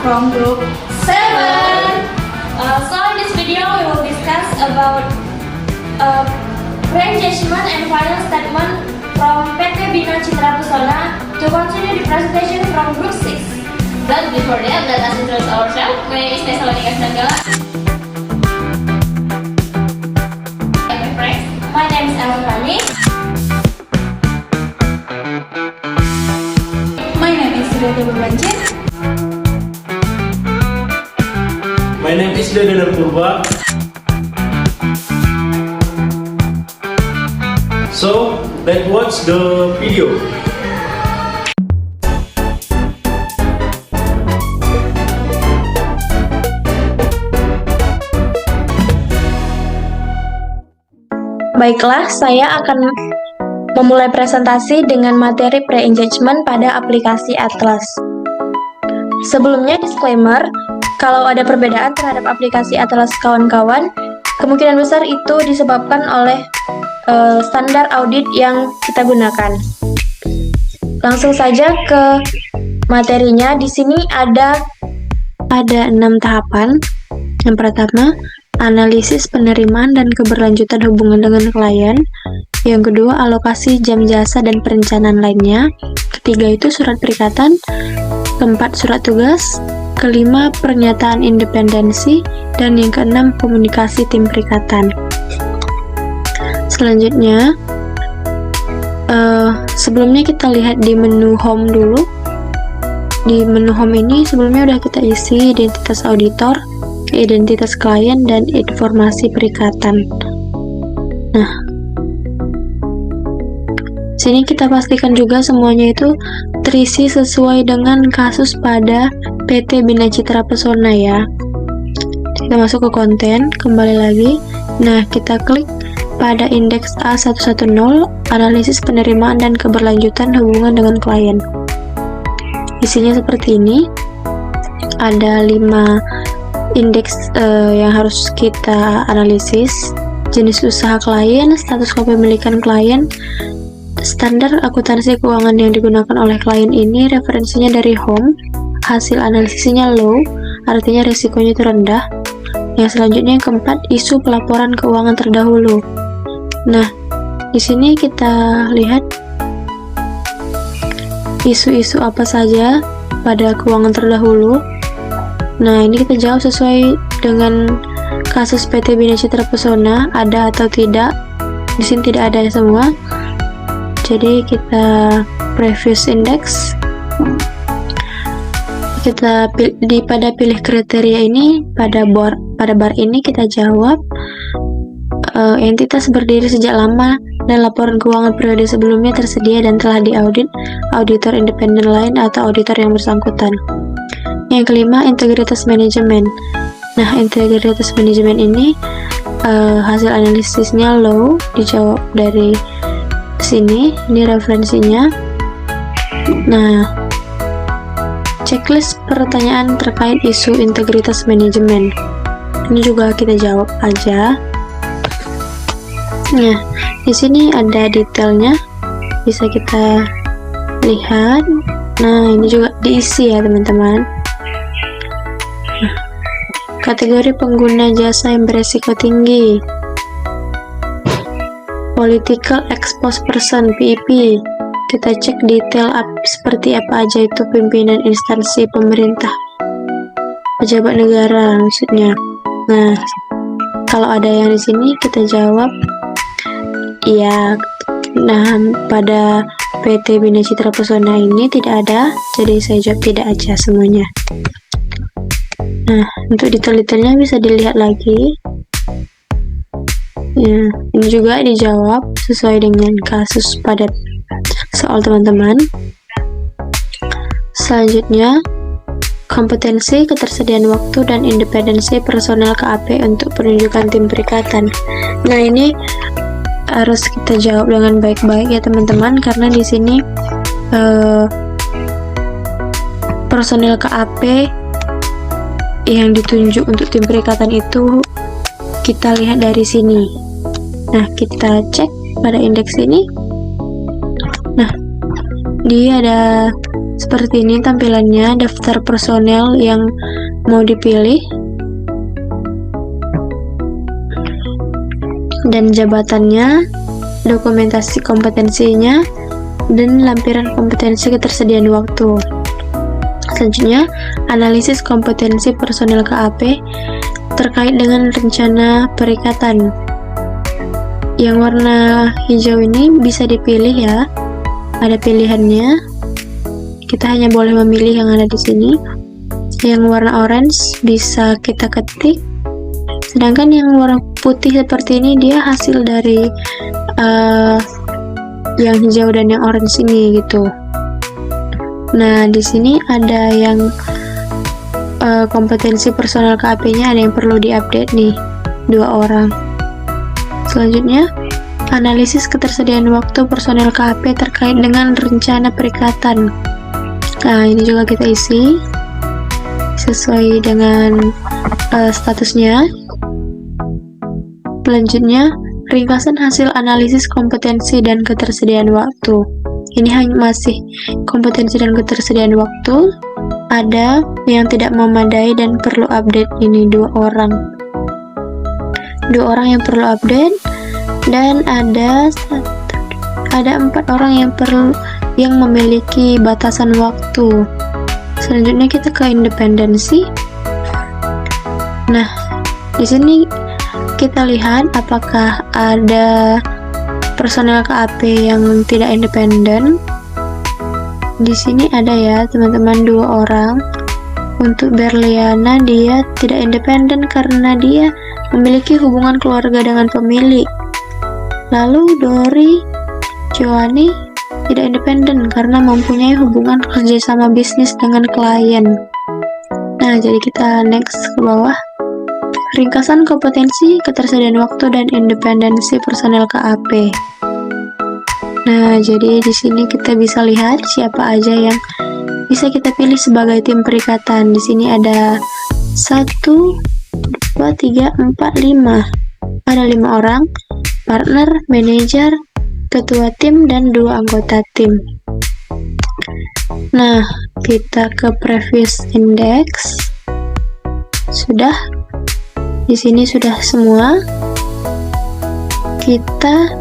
from group 7. So in this video we will discuss about pre-engagement and final statement from PT Bina Citra Pesona to continue the presentation from group 6. But before that, let us introduce ourselves. My name is Tessa Lanika Snagala. My friends. My name is Emma Fani. My name is Rita Berbancin. My name is Dedana Purba. So, let's watch the video. Baiklah, saya akan memulai presentasi dengan materi pre-engagement pada aplikasi Atlas. Sebelumnya disclaimer, kalau ada perbedaan terhadap aplikasi Atlas kawan-kawan, kemungkinan besar itu disebabkan oleh standar audit yang kita gunakan. Langsung saja ke materinya. Di sini ada 6 tahapan. Yang pertama, analisis penerimaan dan keberlanjutan hubungan dengan klien. Yang kedua, alokasi jam jasa dan perencanaan lainnya. Ketiga itu surat perikatan. Keempat, surat tugas. Kelima, pernyataan independensi. Dan yang keenam, komunikasi tim perikatan. Selanjutnya, sebelumnya kita lihat di menu home dulu. Di menu home ini sebelumnya udah kita isi identitas auditor, identitas klien, dan informasi perikatan. Nah, sini kita pastikan juga semuanya itu terisi sesuai dengan kasus pada PT Bina Citra Pesona ya. Kita masuk ke konten, kembali lagi. Nah, kita klik pada indeks A110, analisis penerimaan dan keberlanjutan hubungan dengan klien. Isinya seperti ini. Ada 5 indeks yang harus kita analisis. Jenis usaha klien, status kepemilikan klien, standar akuntansi keuangan yang digunakan oleh klien ini, referensinya dari home, hasil analisisnya low, artinya resikonya itu rendah. Yang selanjutnya yang keempat, isu pelaporan keuangan terdahulu. Nah, di sini kita lihat isu-isu apa saja pada keuangan terdahulu. Nah, ini kita jawab sesuai dengan kasus PT Bina Citra Pesona, ada atau tidak. Di sini tidak ada semua. Jadi kita previous index. Kita pada pilih kriteria ini, pada bar ini kita jawab entitas berdiri sejak lama dan laporan keuangan periode sebelumnya tersedia dan telah diaudit auditor independen lain atau auditor yang bersangkutan. Yang kelima, integritas manajemen. Nah, integritas manajemen ini hasil analisisnya low, dijawab dari sini, ini referensinya. Nah, checklist pertanyaan terkait isu integritas manajemen. Ini juga kita jawab aja. Nah, di sini ada detailnya, bisa kita lihat. Nah, ini juga diisi ya teman-teman. Nah, kategori pengguna jasa yang beresiko tinggi, political exposed person (PEP). Kita cek detail seperti apa aja itu pimpinan instansi pemerintah, pejabat negara maksudnya. Nah, kalau ada yang di sini kita jawab iya. Nah, pada PT Bina Citra Pesona ini tidak ada, jadi saya jawab tidak aja semuanya. Nah, untuk detail-detailnya bisa dilihat lagi. Ya, ini juga dijawab sesuai dengan kasus pada soal teman-teman. Selanjutnya, kompetensi, ketersediaan waktu, dan independensi personel KAP untuk penunjukan tim perikatan. Nah, ini harus kita jawab dengan baik-baik ya teman-teman, karena di sini personel KAP yang ditunjuk untuk tim perikatan itu kita lihat dari sini. Nah, kita cek pada indeks ini. Nah, dia ada Seperti ini tampilannya, daftar personel yang mau dipilih dan jabatannya, dokumentasi kompetensinya, dan lampiran kompetensi ketersediaan waktu. Selanjutnya, analisis kompetensi personel KAP terkait dengan rencana perikatan. Yang warna hijau ini bisa dipilih ya, ada pilihannya. Kita hanya boleh memilih yang ada di sini. Yang warna orange bisa kita ketik. Sedangkan yang warna putih seperti ini dia hasil dari yang hijau dan yang orange ini gitu. Nah, di sini ada yang kompetensi personal KAP-nya ada yang perlu diupdate nih, 2 orang. Selanjutnya, analisis ketersediaan waktu personel KAP terkait dengan rencana perikatan. Nah, ini juga kita isi sesuai dengan statusnya. Selanjutnya, ringkasan hasil analisis kompetensi dan ketersediaan waktu. Ini hanya masih kompetensi dan ketersediaan waktu. Ada yang tidak memadai dan perlu update, ini 2 orang. 2 orang yang perlu update, dan ada 4 orang yang memiliki batasan waktu. Selanjutnya kita ke independensi. Nah, di sini kita lihat apakah ada personel KAP yang tidak independen. Di sini ada ya teman-teman, 2 orang. Untuk Berliana dia tidak independen karena dia memiliki hubungan keluarga dengan pemilik. Lalu Dori Joani tidak independen karena mempunyai hubungan kerjasama bisnis dengan klien. Nah, jadi kita next ke bawah. Ringkasan kompetensi, ketersediaan waktu, dan independensi personel KAP. Nah, jadi di sini kita bisa lihat siapa aja yang bisa kita pilih sebagai tim perikatan. Di sini ada 1, 2, 3, 4, 5. Ada 5 orang, partner, manajer, ketua tim, dan 2 anggota tim. Nah, kita ke previous index. Sudah. Di sini sudah semua. Kita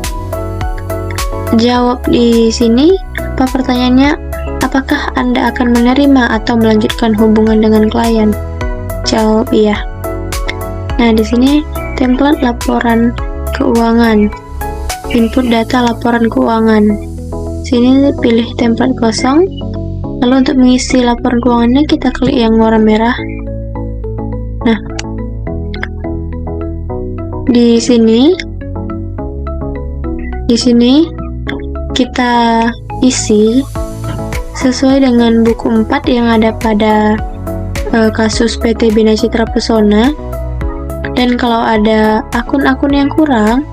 jawab di sini. Apa pertanyaannya? Apakah Anda akan menerima atau melanjutkan hubungan dengan klien? Jawab iya. Nah, di sini template laporan keuangan. Input data laporan keuangan. Sini pilih template kosong. Lalu untuk mengisi laporan keuangannya kita klik yang warna merah. Nah, di sini kita isi sesuai dengan buku 4 yang ada pada kasus PT Bina Citra Pesona. Dan kalau ada akun-akun yang kurang,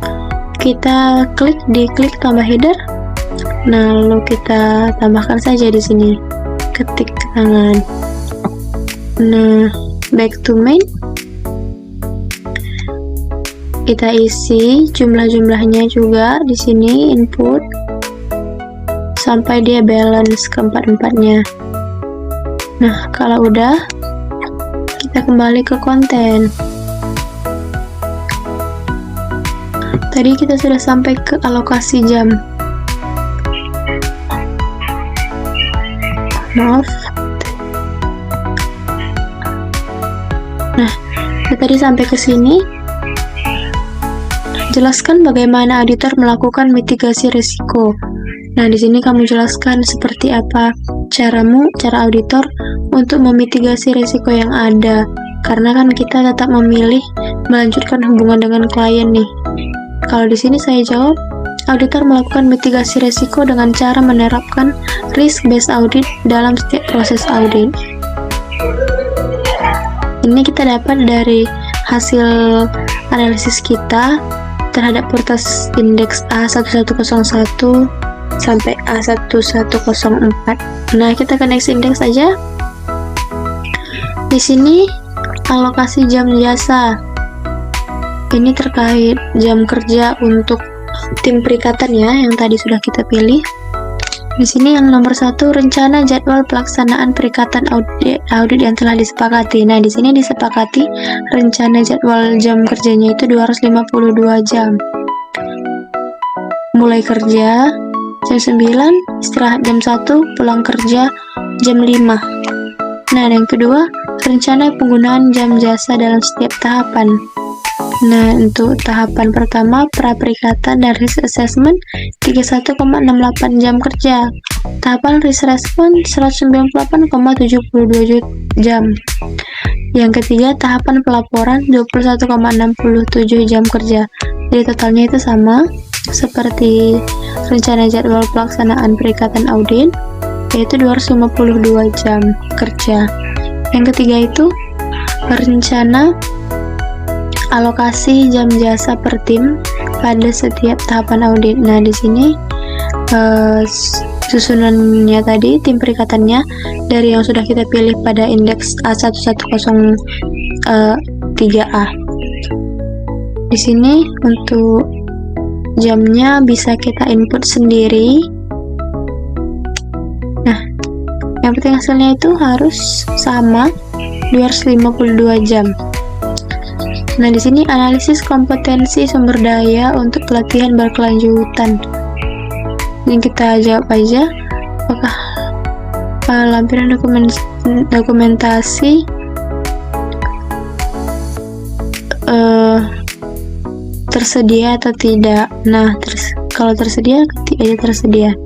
kita klik tambah header. Nah, lalu kita tambahkan saja di sini, ketik tangan. Nah, back to main. Kita isi jumlah-jumlahnya juga di sini, input sampai dia balance keempat-empatnya. Nah, kalau udah, kita kembali ke konten. Tadi kita sudah sampai ke alokasi jam. Maaf. Nah, kita tadi sampai ke sini. Jelaskan bagaimana auditor melakukan mitigasi risiko. Nah, di sini kamu jelaskan seperti apa cara auditor untuk memitigasi risiko yang ada. Karena kan kita tetap memilih melanjutkan hubungan dengan klien nih. Kalau di sini saya jawab, auditor melakukan mitigasi risiko dengan cara menerapkan risk-based audit dalam setiap proses audit. Ini kita dapat dari hasil analisis kita terhadap Portas Indeks A1101 sampai A1104. Nah, kita ke next index aja. Di sini alokasi jam jasa. Ini terkait jam kerja untuk tim perikatan ya, yang tadi sudah kita pilih. Di sini yang nomor 1, rencana jadwal pelaksanaan perikatan audit yang telah disepakati. Nah, di sini disepakati rencana jadwal jam kerjanya itu 252 jam. Mulai kerja jam 9, istirahat jam 1, pulang kerja jam 5. Nah, yang kedua, rencana penggunaan jam jasa dalam setiap tahapan. Nah, untuk tahapan pertama, pra-perikatan dan risk assessment 31,68 jam kerja. Tahapan risk assessment 198,72 jam. Yang ketiga, tahapan pelaporan 21,67 jam kerja. Jadi totalnya itu sama seperti rencana jadwal pelaksanaan perikatan audit, yaitu 252 jam kerja. Yang ketiga itu rencana alokasi jam jasa per tim pada setiap tahapan audit. Nah, di sini susunannya tadi, tim perikatannya dari yang sudah kita pilih pada indeks A1103A. Di sini untuk jamnya bisa kita input sendiri. Nah, yang penting hasilnya itu harus sama 252 jam. Nah, di sini analisis kompetensi sumber daya untuk pelatihan berkelanjutan. Ini kita jawab aja, apakah lampiran dokumentasi tersedia atau tidak. Nah, kalau tersedia, ketik aja tersedia.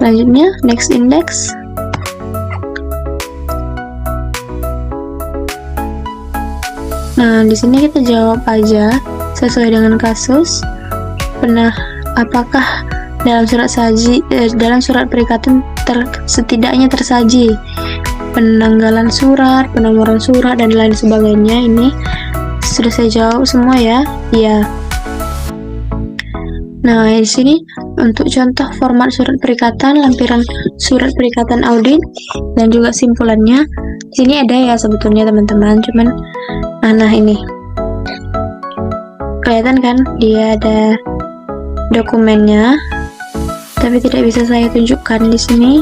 Selanjutnya, next index. Nah, di sini kita jawab aja sesuai dengan kasus. Apakah dalam surat perikatan setidaknya tersaji penanggalan surat, penomoran surat, dan lain sebagainya. Ini sudah saya jawab semua ya. Iya. Nah, di sini untuk contoh format surat perikatan, lampiran surat perikatan audit, dan juga simpulannya. Di sini ada ya sebetulnya teman-teman, cuman nah ini kelihatan kan, dia ada dokumennya, tapi tidak bisa saya tunjukkan di sini.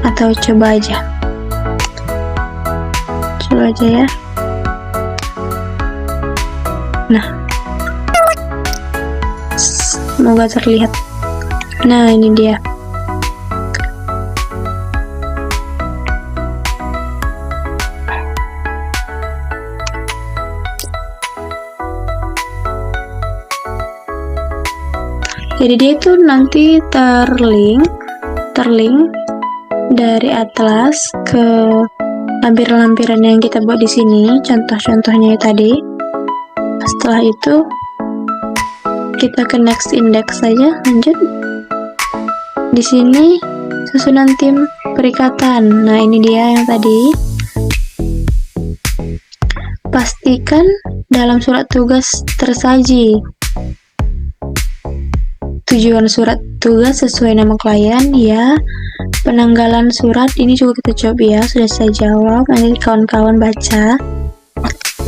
Atau coba aja ya. Nah, semoga terlihat. Nah, ini dia. Jadi dia itu nanti terlink dari atlas ke lampiran-lampiran yang kita buat di sini, contoh-contohnya tadi. Setelah itu kita ke next index saja, lanjut. Di sini susunan tim perikatan. Nah, ini dia yang tadi. Pastikan dalam surat tugas tersaji tujuan surat tugas sesuai nama klien ya. Penanggalan surat ini juga kita jawab ya, sudah saya jawab, nanti kawan-kawan baca.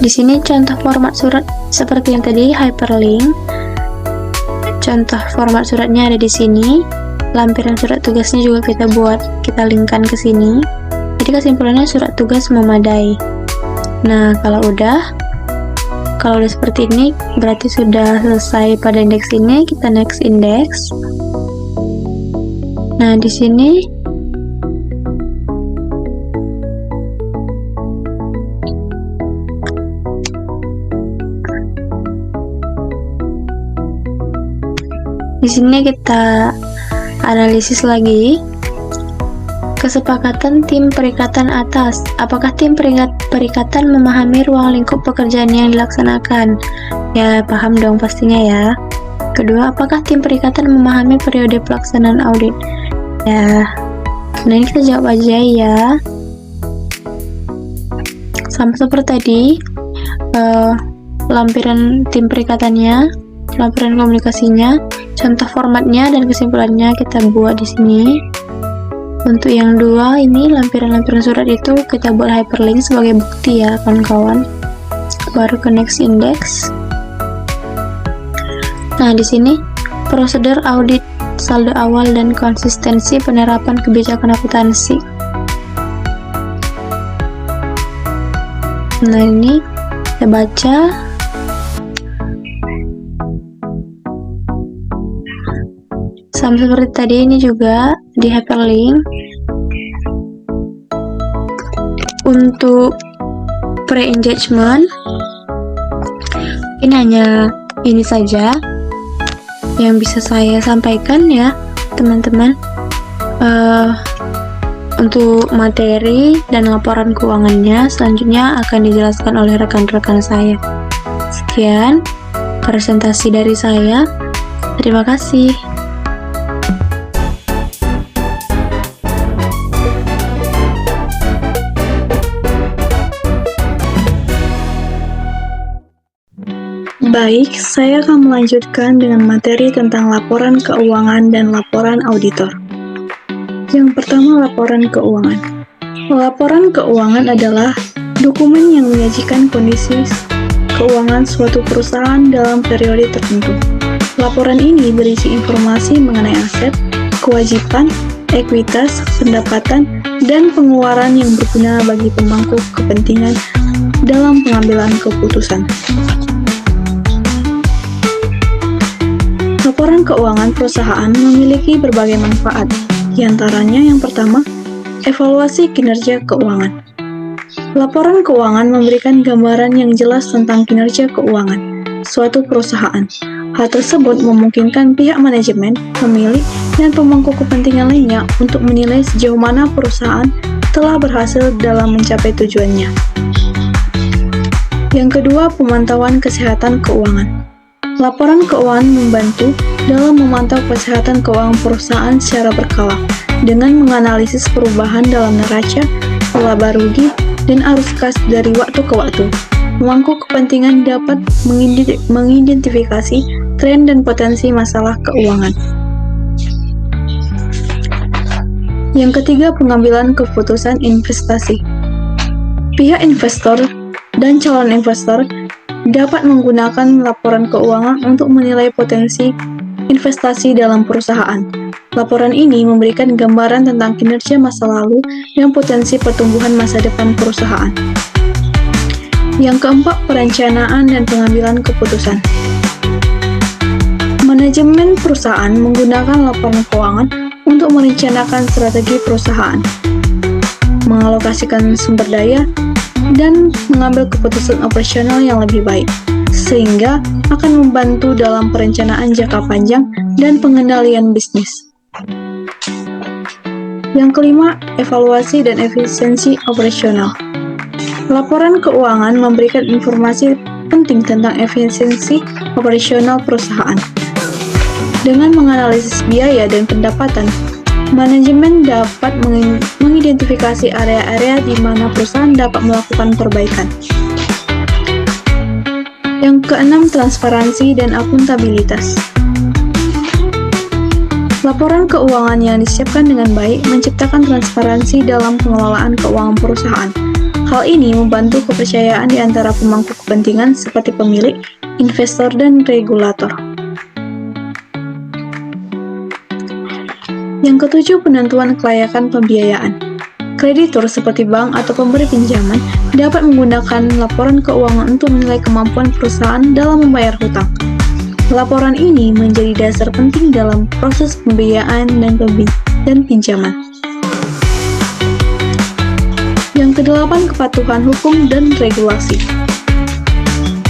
Di sini contoh format surat seperti yang tadi, hyperlink. Contoh format suratnya ada di sini. Lampiran surat tugasnya juga kita linkkan ke sini. Jadi kesimpulannya surat tugas memadai. Nah, kalau udah seperti ini berarti sudah selesai pada indeks ini. Kita next index. Nah, di sini kita analisis lagi. Kesepakatan tim perikatan atas. Apakah tim perikatan memahami ruang lingkup pekerjaan yang dilaksanakan? Ya, paham dong pastinya ya. Kedua, apakah tim perikatan memahami periode pelaksanaan audit? Ya, nah ini kita jawab aja ya. Sama seperti tadi, lampiran tim perikatannya, lampiran komunikasinya, contoh formatnya dan kesimpulannya kita buat di sini. Untuk yang dua ini lampiran surat itu kita buat hyperlink sebagai bukti ya kawan-kawan. baru ke next index. Nah, di sini prosedur audit saldo awal dan konsistensi penerapan kebijakan akuntansi. Nah, ini saya baca. Sama seperti tadi, ini juga di hyperlink. Untuk pre-engagement, ini hanya ini saja yang bisa saya sampaikan ya teman-teman. Untuk materi dan laporan keuangannya selanjutnya akan dijelaskan oleh rekan-rekan saya. Sekian presentasi dari saya. Terima kasih. Baik, saya akan melanjutkan dengan materi tentang laporan keuangan dan laporan auditor. Yang pertama, laporan keuangan. Laporan keuangan adalah dokumen yang menyajikan kondisi keuangan suatu perusahaan dalam periode tertentu. Laporan ini berisi informasi mengenai aset, kewajiban, ekuitas, pendapatan, dan pengeluaran yang berguna bagi pemangku kepentingan dalam pengambilan keputusan. Laporan keuangan perusahaan memiliki berbagai manfaat, di antaranya yang pertama, evaluasi kinerja keuangan. Laporan keuangan memberikan gambaran yang jelas tentang kinerja keuangan suatu perusahaan. Hal tersebut memungkinkan pihak manajemen, pemilik, dan pemangku kepentingan lainnya untuk menilai sejauh mana perusahaan telah berhasil dalam mencapai tujuannya. Yang kedua, pemantauan kesehatan keuangan. Laporan keuangan membantu dalam memantau kesehatan keuangan perusahaan secara berkala dengan menganalisis perubahan dalam neraca, laba rugi, dan arus kas dari waktu ke waktu. Pemangku kepentingan dapat mengidentifikasi tren dan potensi masalah keuangan. Yang ketiga, pengambilan keputusan investasi. Pihak investor dan calon investor dapat menggunakan laporan keuangan untuk menilai potensi investasi dalam perusahaan. Laporan ini memberikan gambaran tentang kinerja masa lalu dan potensi pertumbuhan masa depan perusahaan. Yang keempat, perencanaan dan pengambilan keputusan. Manajemen perusahaan menggunakan laporan keuangan untuk merencanakan strategi perusahaan, mengalokasikan sumber daya, dan mengambil keputusan operasional yang lebih baik, sehingga akan membantu dalam perencanaan jangka panjang dan pengendalian bisnis. Yang kelima, evaluasi dan efisiensi operasional. Laporan keuangan memberikan informasi penting tentang efisiensi operasional perusahaan. Dengan menganalisis biaya dan pendapatan, manajemen dapat mengidentifikasi area-area di mana perusahaan dapat melakukan perbaikan. Yang keenam, transparansi dan akuntabilitas. Laporan keuangan yang disiapkan dengan baik menciptakan transparansi dalam pengelolaan keuangan perusahaan. Hal ini membantu kepercayaan di antara pemangku kepentingan seperti pemilik, investor, dan regulator. Yang ketujuh, penentuan kelayakan pembiayaan. Kreditur seperti bank atau pemberi pinjaman dapat menggunakan laporan keuangan untuk menilai kemampuan perusahaan dalam membayar hutang. Laporan ini menjadi dasar penting dalam proses pembiayaan dan pinjaman. Yang kedelapan, kepatuhan hukum dan regulasi.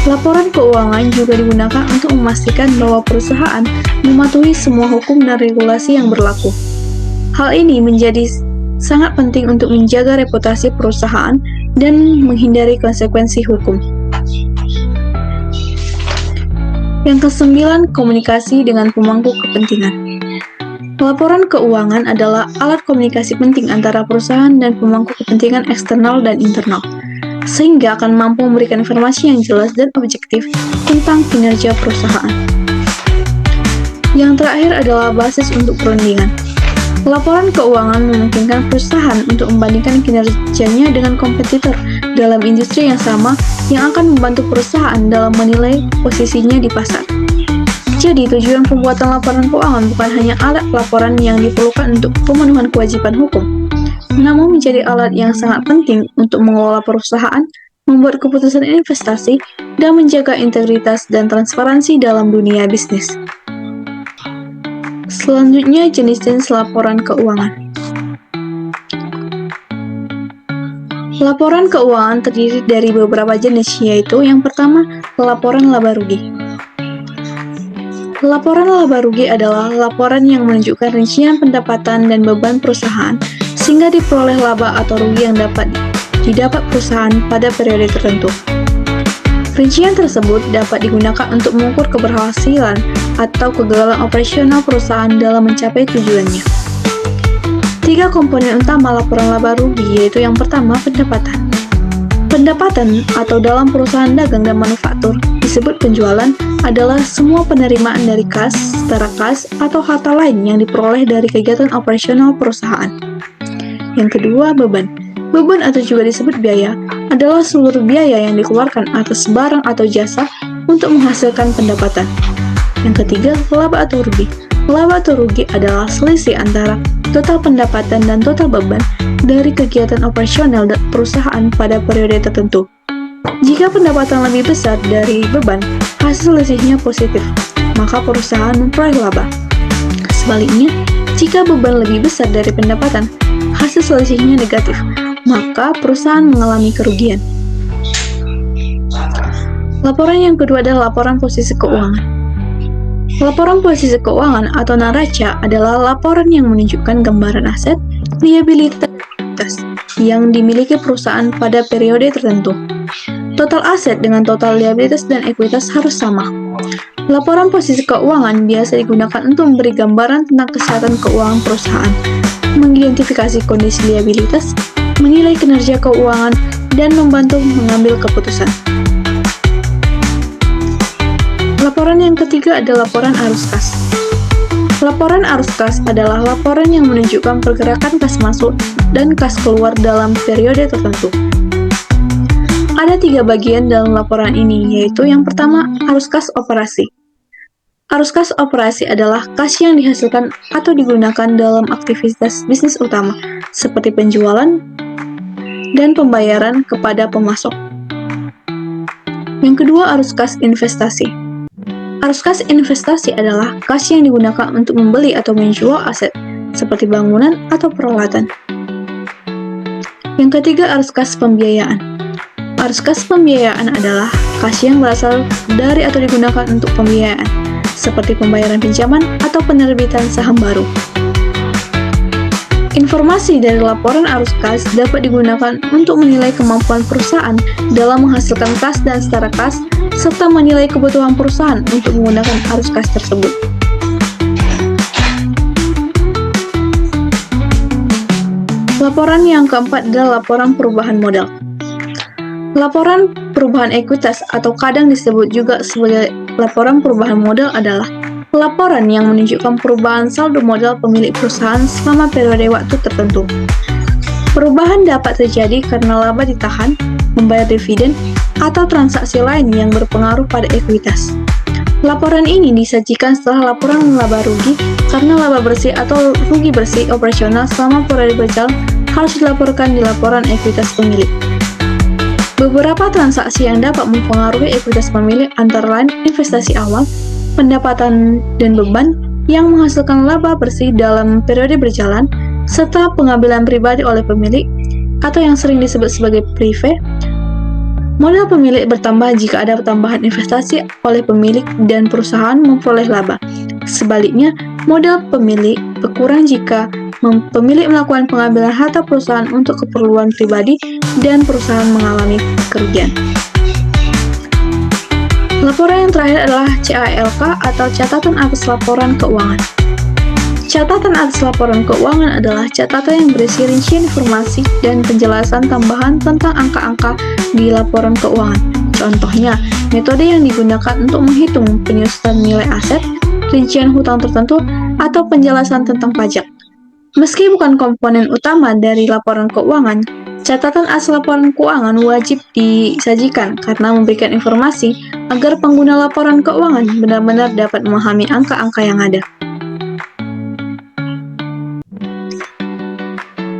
Laporan keuangan juga digunakan untuk memastikan bahwa perusahaan mematuhi semua hukum dan regulasi yang berlaku. Hal ini menjadi sangat penting untuk menjaga reputasi perusahaan dan menghindari konsekuensi hukum. Yang kesembilan, komunikasi dengan pemangku kepentingan. Laporan keuangan adalah alat komunikasi penting antara perusahaan dan pemangku kepentingan eksternal dan internal, sehingga akan mampu memberikan informasi yang jelas dan objektif tentang kinerja perusahaan. Yang terakhir adalah basis untuk perundingan. Laporan keuangan memungkinkan perusahaan untuk membandingkan kinerjanya dengan kompetitor dalam industri yang sama yang akan membantu perusahaan dalam menilai posisinya di pasar. Jadi, tujuan pembuatan laporan keuangan bukan hanya alat pelaporan yang diperlukan untuk pemenuhan kewajiban hukum, namun menjadi alat yang sangat penting untuk mengelola perusahaan, membuat keputusan investasi, dan menjaga integritas dan transparansi dalam dunia bisnis. Selanjutnya, jenis-jenis laporan keuangan. Laporan keuangan terdiri dari beberapa jenis, yaitu yang pertama, laporan laba rugi. Laporan laba rugi adalah laporan yang menunjukkan rincian pendapatan dan beban perusahaan sehingga diperoleh laba atau rugi yang dapat didapat perusahaan pada periode tertentu. Rincian tersebut dapat digunakan untuk mengukur keberhasilan atau kegagalan operasional perusahaan dalam mencapai tujuannya. 3 komponen utama laporan laba rugi yaitu yang pertama, pendapatan. Pendapatan atau dalam perusahaan dagang dan manufaktur disebut penjualan adalah semua penerimaan dari kas, setara kas, atau harta lain yang diperoleh dari kegiatan operasional perusahaan. Yang kedua, beban. Beban atau juga disebut biaya adalah seluruh biaya yang dikeluarkan atas barang atau jasa untuk menghasilkan pendapatan. Yang ketiga, laba atau rugi. Laba atau rugi adalah selisih antara total pendapatan dan total beban dari kegiatan operasional perusahaan pada periode tertentu. Jika pendapatan lebih besar dari beban, hasil selisihnya positif, maka perusahaan memperoleh laba. Sebaliknya, jika beban lebih besar dari pendapatan, hasil selisihnya negatif, maka perusahaan mengalami kerugian. Laporan yang kedua adalah laporan posisi keuangan. Laporan posisi keuangan atau neraca adalah laporan yang menunjukkan gambaran aset, liabilitas, dan ekuitas yang dimiliki perusahaan pada periode tertentu. Total aset dengan total liabilitas dan ekuitas harus sama. Laporan posisi keuangan biasa digunakan untuk memberi gambaran tentang kesehatan keuangan perusahaan, mengidentifikasi kondisi liabilitas, menilai kinerja keuangan, dan membantu mengambil keputusan. Laporan yang ketiga adalah laporan arus kas. Laporan arus kas adalah laporan yang menunjukkan pergerakan kas masuk dan kas keluar dalam periode tertentu. Ada 3 bagian dalam laporan ini, yaitu yang pertama, arus kas operasi. Arus kas operasi adalah kas yang dihasilkan atau digunakan dalam aktivitas bisnis utama, seperti penjualan dan pembayaran kepada pemasok. Yang kedua, arus kas investasi. Arus kas investasi adalah kas yang digunakan untuk membeli atau menjual aset, seperti bangunan atau peralatan. Yang ketiga, arus kas pembiayaan. Arus kas pembiayaan adalah kas yang berasal dari atau digunakan untuk pembiayaan, seperti pembayaran pinjaman atau penerbitan saham baru. Informasi dari laporan arus kas dapat digunakan untuk menilai kemampuan perusahaan dalam menghasilkan kas dan setara kas, serta menilai kebutuhan perusahaan untuk menggunakan arus kas tersebut. Laporan yang keempat adalah laporan perubahan modal. Laporan perubahan ekuitas atau kadang disebut juga sebagai laporan perubahan modal adalah laporan yang menunjukkan perubahan saldo modal pemilik perusahaan selama periode waktu tertentu. Perubahan dapat terjadi karena laba ditahan, membayar dividen, atau transaksi lain yang berpengaruh pada ekuitas. Laporan ini disajikan setelah laporan laba rugi karena laba bersih atau rugi bersih operasional selama periode berjalan harus dilaporkan di laporan ekuitas pemilik. Beberapa transaksi yang dapat mempengaruhi ekuitas pemilik antara lain investasi awal, pendapatan dan beban yang menghasilkan laba bersih dalam periode berjalan, serta pengambilan pribadi oleh pemilik atau yang sering disebut sebagai prive. Modal pemilik bertambah jika ada tambahan investasi oleh pemilik dan perusahaan memperoleh laba. Sebaliknya, modal pemilik berkurang jika pemilik melakukan pengambilan harta perusahaan untuk keperluan pribadi dan perusahaan mengalami kerugian. Laporan yang terakhir adalah CALK atau Catatan Atas Laporan Keuangan. Catatan atas laporan keuangan adalah catatan yang berisi rincian informasi dan penjelasan tambahan tentang angka-angka di laporan keuangan. Contohnya, metode yang digunakan untuk menghitung penyusunan nilai aset, rincian hutang tertentu, atau penjelasan tentang pajak. Meski bukan komponen utama dari laporan keuangan, catatan asal laporan keuangan wajib disajikan karena memberikan informasi agar pengguna laporan keuangan benar-benar dapat memahami angka-angka yang ada.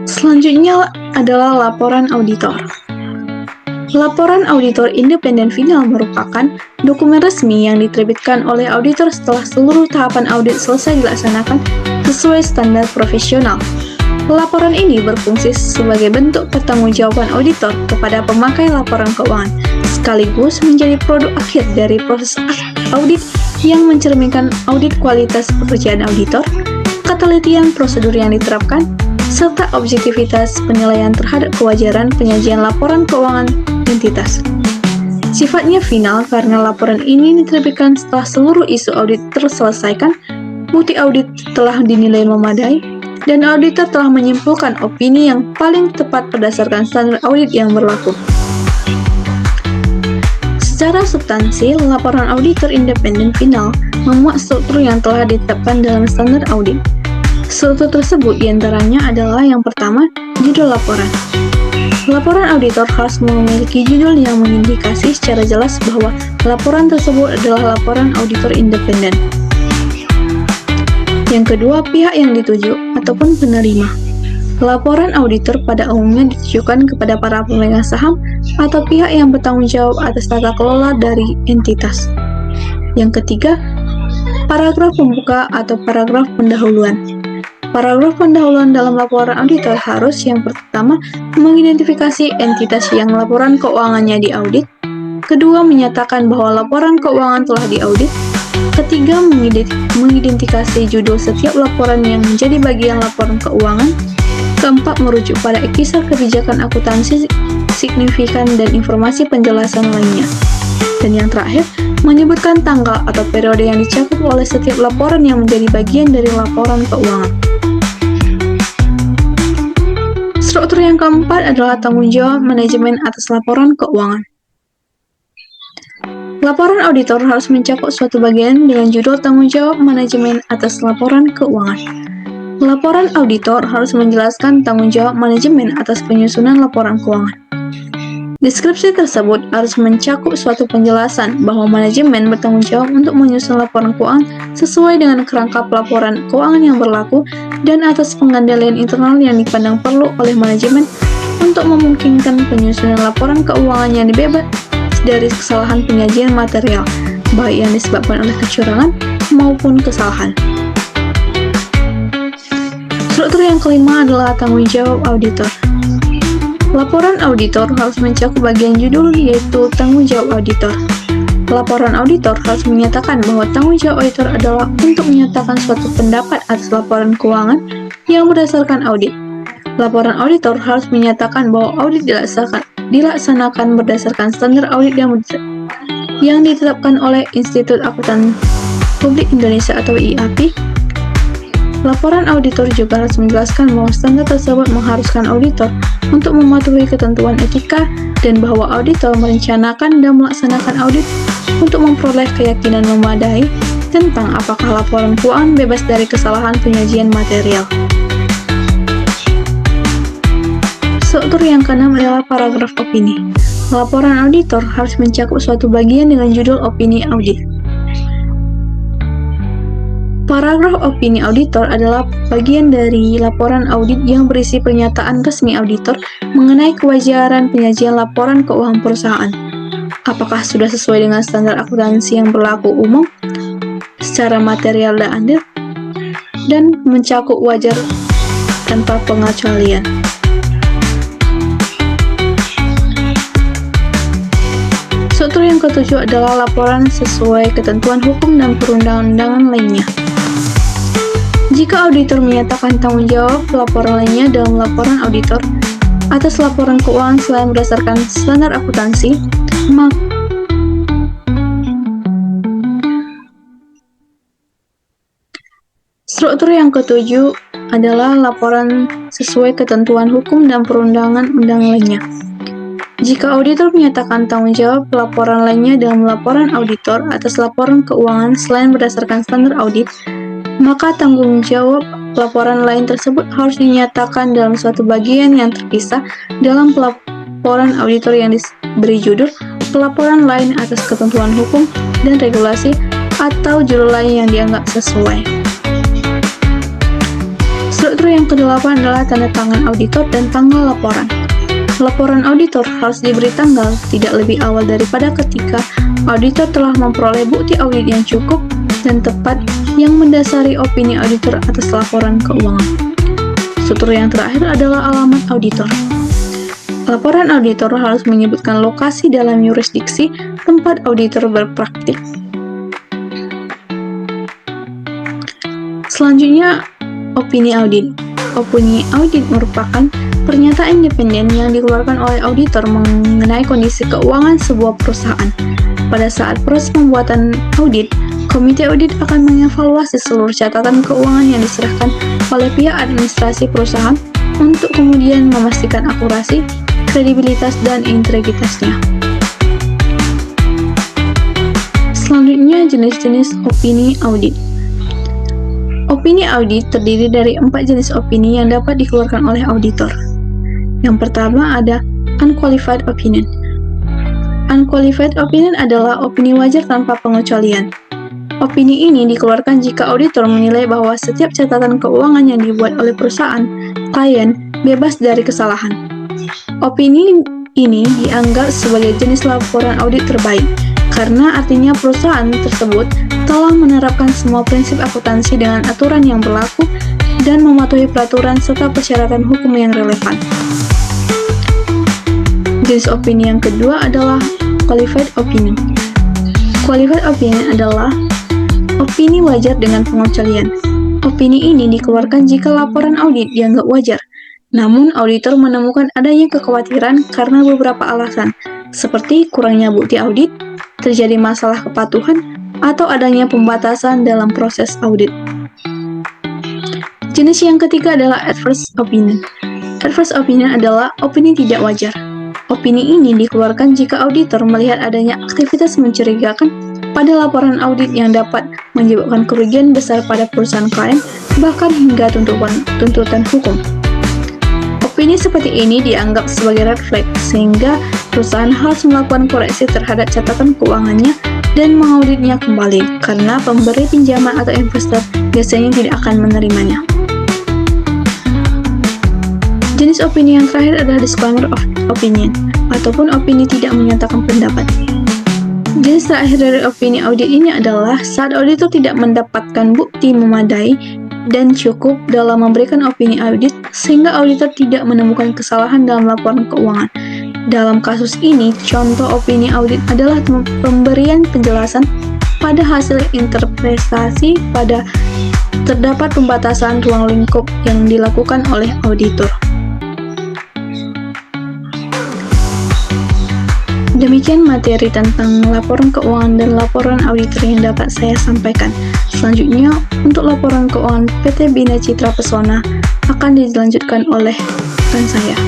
Selanjutnya adalah laporan auditor. Laporan auditor independen final merupakan dokumen resmi yang diterbitkan oleh auditor setelah seluruh tahapan audit selesai dilaksanakan sesuai standar profesional. Laporan ini berfungsi sebagai bentuk pertanggungjawaban auditor kepada pemakai laporan keuangan, sekaligus menjadi produk akhir dari proses audit yang mencerminkan audit kualitas pekerjaan auditor, ketelitian prosedur yang diterapkan, serta objektivitas penilaian terhadap kewajaran penyajian laporan keuangan entitas. Sifatnya final karena laporan ini diterbitkan setelah seluruh isu audit terselesaikan, bukti audit telah dinilai memadai, dan auditor telah menyimpulkan opini yang paling tepat berdasarkan standar audit yang berlaku. Secara substansi, laporan auditor independen final memuat struktur yang telah ditetapkan dalam standar audit. Struktur tersebut diantaranya adalah yang pertama, judul laporan. Laporan auditor harus memiliki judul yang mengindikasi secara jelas bahwa laporan tersebut adalah laporan auditor independen. Yang kedua, pihak yang dituju ataupun penerima. Laporan auditor pada umumnya ditujukan kepada para pemegang saham atau pihak yang bertanggung jawab atas tata kelola dari entitas. Yang ketiga, paragraf pembuka atau paragraf pendahuluan. Paragraf pendahuluan dalam laporan auditor harus yang pertama mengidentifikasi entitas yang laporan keuangannya diaudit, kedua menyatakan bahwa laporan keuangan telah diaudit, ketiga mengidentifikasi judul setiap laporan yang menjadi bagian laporan keuangan, keempat merujuk pada kisah kebijakan akuntansi signifikan dan informasi penjelasan lainnya, dan yang terakhir menyebutkan tanggal atau periode yang dicakup oleh setiap laporan yang menjadi bagian dari laporan keuangan. Struktur yang keempat adalah tanggung jawab manajemen atas laporan keuangan. Laporan auditor harus mencakup suatu bagian dengan judul tanggung jawab manajemen atas laporan keuangan. Laporan auditor harus menjelaskan tanggung jawab manajemen atas penyusunan laporan keuangan. Deskripsi tersebut harus mencakup suatu penjelasan bahwa manajemen bertanggung jawab untuk menyusun laporan keuangan sesuai dengan kerangka pelaporan keuangan yang berlaku dan atas pengendalian internal yang dipandang perlu oleh manajemen untuk memungkinkan penyusunan laporan keuangan yang bebas dari kesalahan penyajian material, baik yang disebabkan oleh kecurangan maupun kesalahan. Struktur yang kelima adalah tanggung jawab auditor. Laporan auditor harus mencakup bagian judul yaitu tanggung jawab auditor. Laporan auditor harus menyatakan bahwa tanggung jawab auditor adalah untuk menyatakan suatu pendapat atas laporan keuangan yang berdasarkan audit. Laporan auditor harus menyatakan bahwa audit dilaksanakan berdasarkan standar audit yang ditetapkan oleh Institut Akuntan Publik Indonesia atau IAPI. Laporan auditor juga harus menjelaskan bahwa standar tersebut mengharuskan auditor untuk mematuhi ketentuan etika dan bahwa auditor merencanakan dan melaksanakan audit untuk memperoleh keyakinan memadai tentang apakah laporan keuangan bebas dari kesalahan penyajian material. Struktur yang keenam adalah paragraf opini. Laporan auditor harus mencakup suatu bagian dengan judul opini audit. Paragraf opini auditor adalah bagian dari laporan audit yang berisi pernyataan resmi auditor mengenai kewajaran penyajian laporan keuangan perusahaan. Apakah sudah sesuai dengan standar akuntansi yang berlaku umum, secara material dan adil, dan mencakup wajar tanpa pengecualian. Struktur yang ketujuh adalah laporan sesuai ketentuan hukum dan perundang-undangan lainnya. Jika auditor menyatakan tanggung jawab laporan lainnya dalam laporan auditor atas laporan keuangan selain berdasarkan standar akuntansi, struktur yang ketujuh adalah laporan sesuai ketentuan hukum dan perundang-undangan lainnya. Jika auditor menyatakan tanggung jawab laporan lainnya dalam laporan auditor atas laporan keuangan selain berdasarkan standar audit, maka tanggung jawab laporan lain tersebut harus dinyatakan dalam suatu bagian yang terpisah dalam pelaporan auditor yang diberi judul pelaporan lain atas ketentuan hukum dan regulasi atau judul lain yang dianggap sesuai. Struktur yang kedelapan adalah tanda tangan auditor dan tanggal laporan. Laporan auditor harus diberi tanggal tidak lebih awal daripada ketika auditor telah memperoleh bukti audit yang cukup dan tepat yang mendasari opini auditor atas laporan keuangan. Struktur yang terakhir adalah alamat auditor. Laporan auditor harus menyebutkan lokasi dalam yurisdiksi tempat auditor berpraktik. Selanjutnya, opini audit. Opini audit merupakan pernyataan independen yang dikeluarkan oleh auditor mengenai kondisi keuangan sebuah perusahaan. Pada saat proses pembuatan audit, komite audit akan mengevaluasi seluruh catatan keuangan yang diserahkan oleh pihak administrasi perusahaan untuk kemudian memastikan akurasi, kredibilitas, dan integritasnya. Selanjutnya, jenis-jenis opini audit. Opini audit terdiri dari 4 jenis opini yang dapat dikeluarkan oleh auditor. Yang pertama ada unqualified opinion. Unqualified opinion adalah opini wajar tanpa pengecualian. Opini ini dikeluarkan jika auditor menilai bahwa setiap catatan keuangan yang dibuat oleh perusahaan, klien, bebas dari kesalahan. Opini ini dianggap sebagai jenis laporan audit terbaik, karena artinya perusahaan tersebut telah menerapkan semua prinsip akuntansi dengan aturan yang berlaku dan mematuhi peraturan serta persyaratan hukum yang relevan. Jenis opini yang kedua adalah qualified opinion. Qualified opinion adalah opini wajar dengan pengecualian. Opini ini dikeluarkan jika laporan audit dianggap wajar, namun auditor menemukan adanya kekhawatiran karena beberapa alasan, seperti kurangnya bukti audit, terjadi masalah kepatuhan, atau adanya pembatasan dalam proses audit. Jenis yang ketiga adalah adverse opinion. Adverse opinion adalah opini tidak wajar. Opini ini dikeluarkan jika auditor melihat adanya aktivitas mencurigakan pada laporan audit yang dapat menyebabkan kerugian besar pada perusahaan klien, bahkan hingga tuntutan hukum. Opini seperti ini dianggap sebagai red flag, sehingga perusahaan harus melakukan koreksi terhadap catatan keuangannya dan mengauditnya kembali, karena pemberi pinjaman atau investor biasanya tidak akan menerimanya. Jenis opini yang terakhir adalah disclaimer of opinion, ataupun opini tidak menyatakan pendapat. Jenis terakhir dari opini audit ini adalah saat auditor tidak mendapatkan bukti memadai dan cukup dalam memberikan opini audit, sehingga auditor tidak menemukan kesalahan dalam laporan keuangan. Dalam kasus ini, contoh opini audit adalah pemberian penjelasan pada hasil interpretasi pada terdapat pembatasan ruang lingkup yang dilakukan oleh auditor. Demikian materi tentang laporan keuangan dan laporan auditor yang dapat saya sampaikan. Selanjutnya, untuk laporan keuangan PT Bina Citra Pesona akan dilanjutkan oleh rekan saya.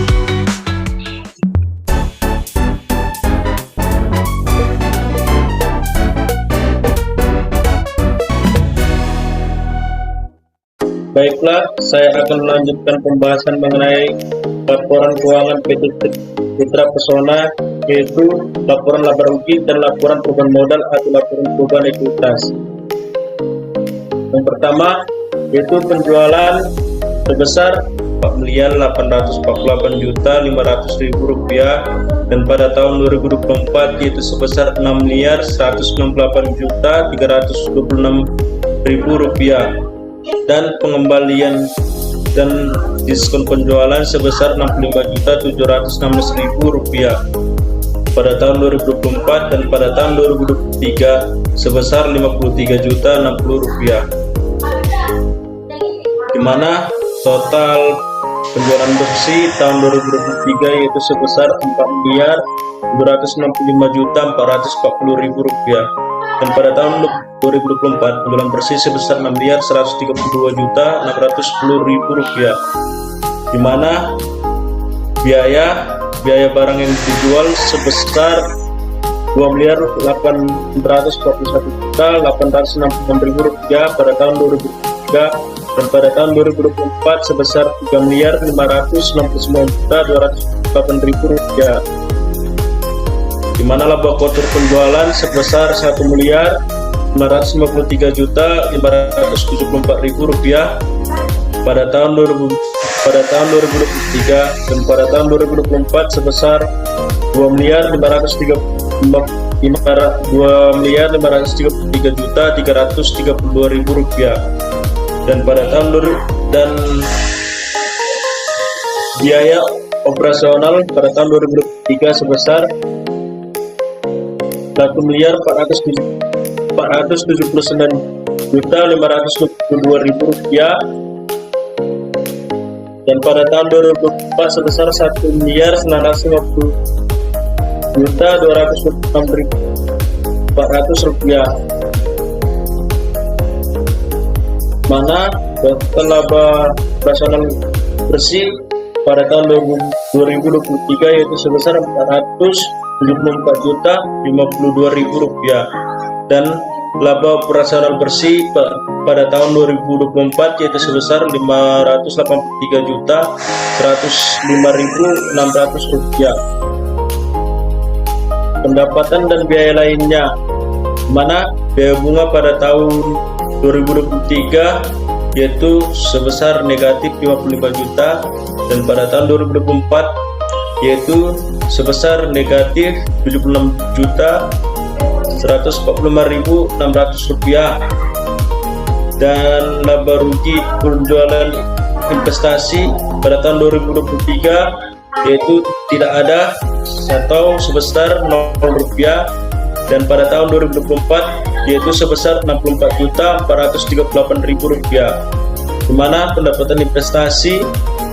Baiklah, saya akan melanjutkan pembahasan mengenai laporan keuangan PT Citra Pesona, yaitu laporan laba rugi dan laporan perubahan modal atau laporan perubahan ekuitas. Yang pertama, yaitu penjualan sebesar Rp4.848.500.000 dan pada tahun 2024 yaitu sebesar Rp6.198.326.000 dan pengembalian dan diskon penjualan sebesar Rp65.716.000 pada tahun 2024 dan pada tahun 2023 sebesar Rp53.060, di mana total penjualan bersih tahun 2023 yaitu sebesar Rp4.265.440.000 dan pada tahun 2024 penjualan bersih sebesar Rp6.132.610.000, di mana biaya barang yang dijual sebesar Rp2.841.866.000 pada tahun 2023 dan pada tahun 2024 sebesar 3.569.208.000 rupiah, di mana laba kotor penjualan sebesar 1.553.574.000 rupiah pada tahun 2023, dan pada tahun 2024 sebesar 2.533.332.000 rupiah, dan pada tahun dan biaya operasional pada tahun 2023 sebesar 1.479.522.000 rupiah, dan pada tahun 2024 sebesar 1.950.226.400 rupiah, mana total laba operasional bersih pada tahun 2023 yaitu sebesar 474.052.000 rupiah, dan laba operasional bersih pada tahun 2024 yaitu sebesar 583.105.600 rupiah. Pendapatan dan biaya lainnya, mana biaya bunga pada tahun 2023 yaitu sebesar negatif 55 juta, dan pada tahun 2024 yaitu sebesar negatif 76.145.600 rupiah, dan laba rugi penjualan investasi pada tahun 2023 yaitu tidak ada atau sebesar 0 rupiah, dan pada tahun 2024 yaitu sebesar 64.438.000 rupiah, di mana pendapatan investasi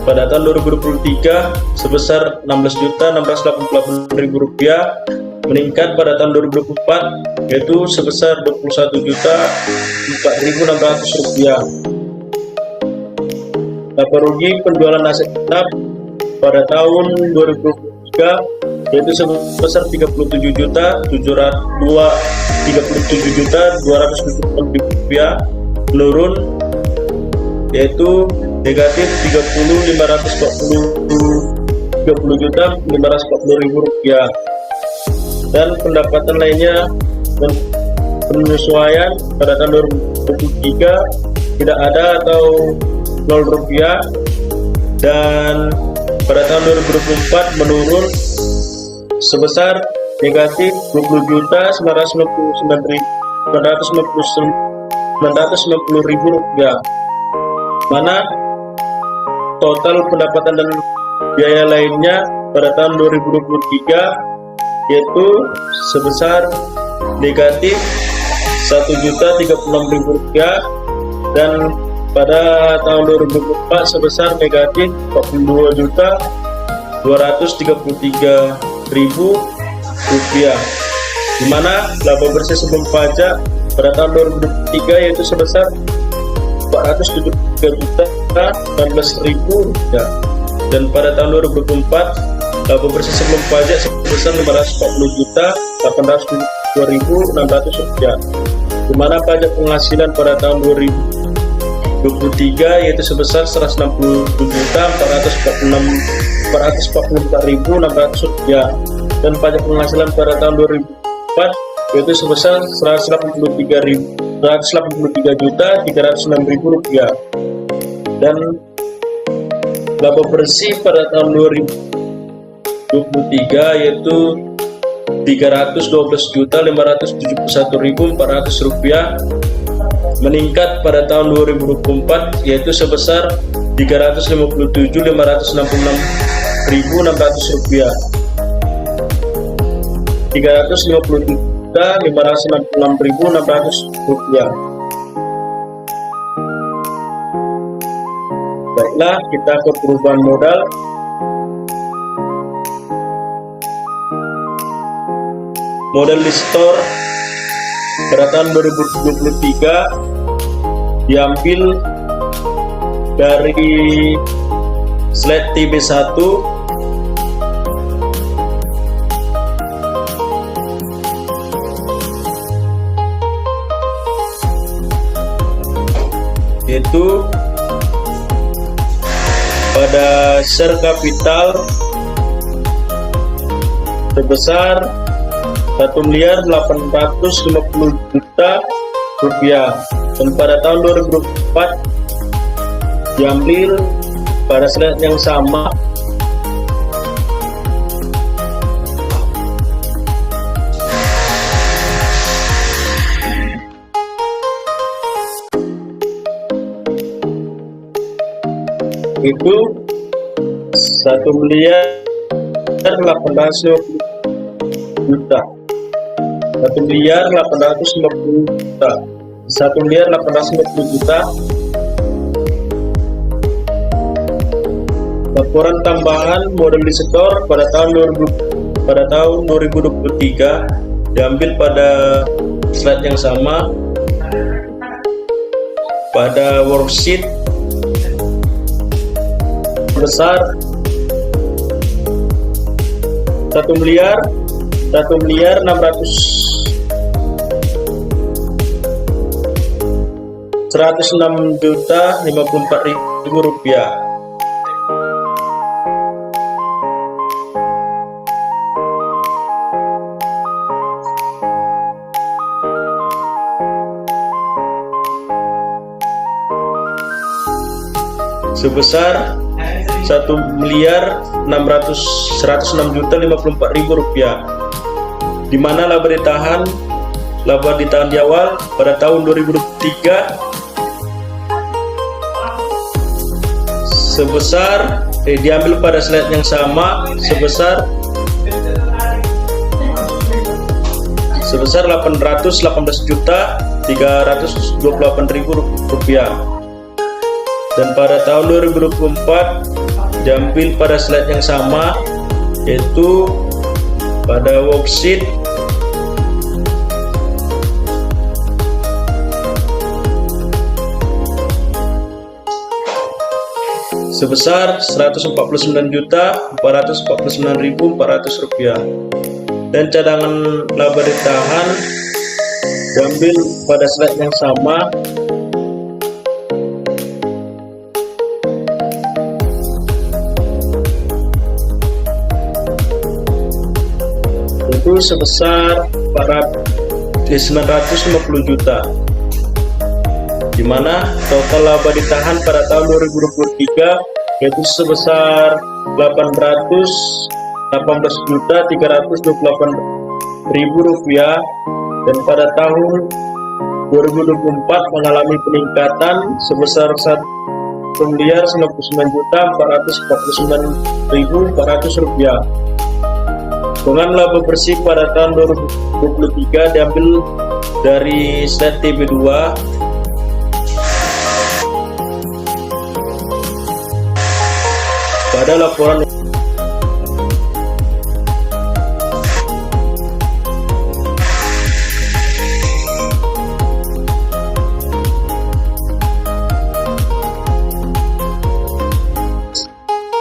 pada tahun 2023 sebesar 16.688.000 rupiah, meningkat pada tahun 2024 yaitu sebesar 21.004.600 rupiah. Laba rugi penjualan aset tetap pada tahun 2023 yaitu sebesar 37.270.000 rupiah, menurun yaitu negatif 30.540.000 rupiah, dan pendapatan lainnya dan penyesuaian pada tahun 2023 tidak ada atau 0 rupiah, dan pada tahun 2024 menurun sebesar negatif 20.999.990.000 rupiah, mana total pendapatan dan biaya lainnya pada tahun 2023 yaitu sebesar negatif 1.036.000 rupiah, dan pada tahun 2024 sebesar negatif 42.233.000 rupiah, di mana laba bersih sebelum pajak pada tahun 2023 yaitu sebesar 473.019.000 rupiah, dan pada tahun 2024 laba bersih sebelum pajak sebesar 540.802.600 rupiah, di mana pajak penghasilan pada tahun 2023 yaitu sebesar 160.444.600 rupiah, dan pajak penghasilan pada tahun 2004 yaitu sebesar 183.306.000 rupiah, dan laba bersih pada tahun 2023 yaitu 312.571.400 rupiah, meningkat pada tahun 2024 yaitu sebesar 357.566.600 rupiah, 350.566.600 rupiah. Baiklah, kita ke perubahan modal. Modal di store pada tahun 2023 diambil dari slide TB1 yaitu pada share kapital sebesar 1.850.000.000 rupiah, dan pada tahun 2004 diambil pada slide yang sama itu 1.850.000.000, 1.850.000.000. Laporan tambahan modal disetor pada tahun 2023 diambil pada slide yang sama pada worksheet besar 1.654.000 rupiah. Sebesar 1.106.054.000 rupiah, di mana laba ditahan di awal pada tahun 2023 sebesar diambil pada slide yang sama sebesar 818.328.000 rupiah, dan pada tahun 2024 diambil pada slide yang sama, yaitu pada worksheet sebesar 149.449.400 rupiah, dan cadangan laba ditahan diambil pada slide yang sama itu sebesar 950 juta, di mana total laba ditahan pada tahun 2023 yaitu sebesar 818.328.000 rupiah, dan pada tahun 2024 mengalami peningkatan sebesar 1.099.449.400 rupiah. Dengan laba bersih pada tahun 2023 diambil dari slide TB2 pada laporan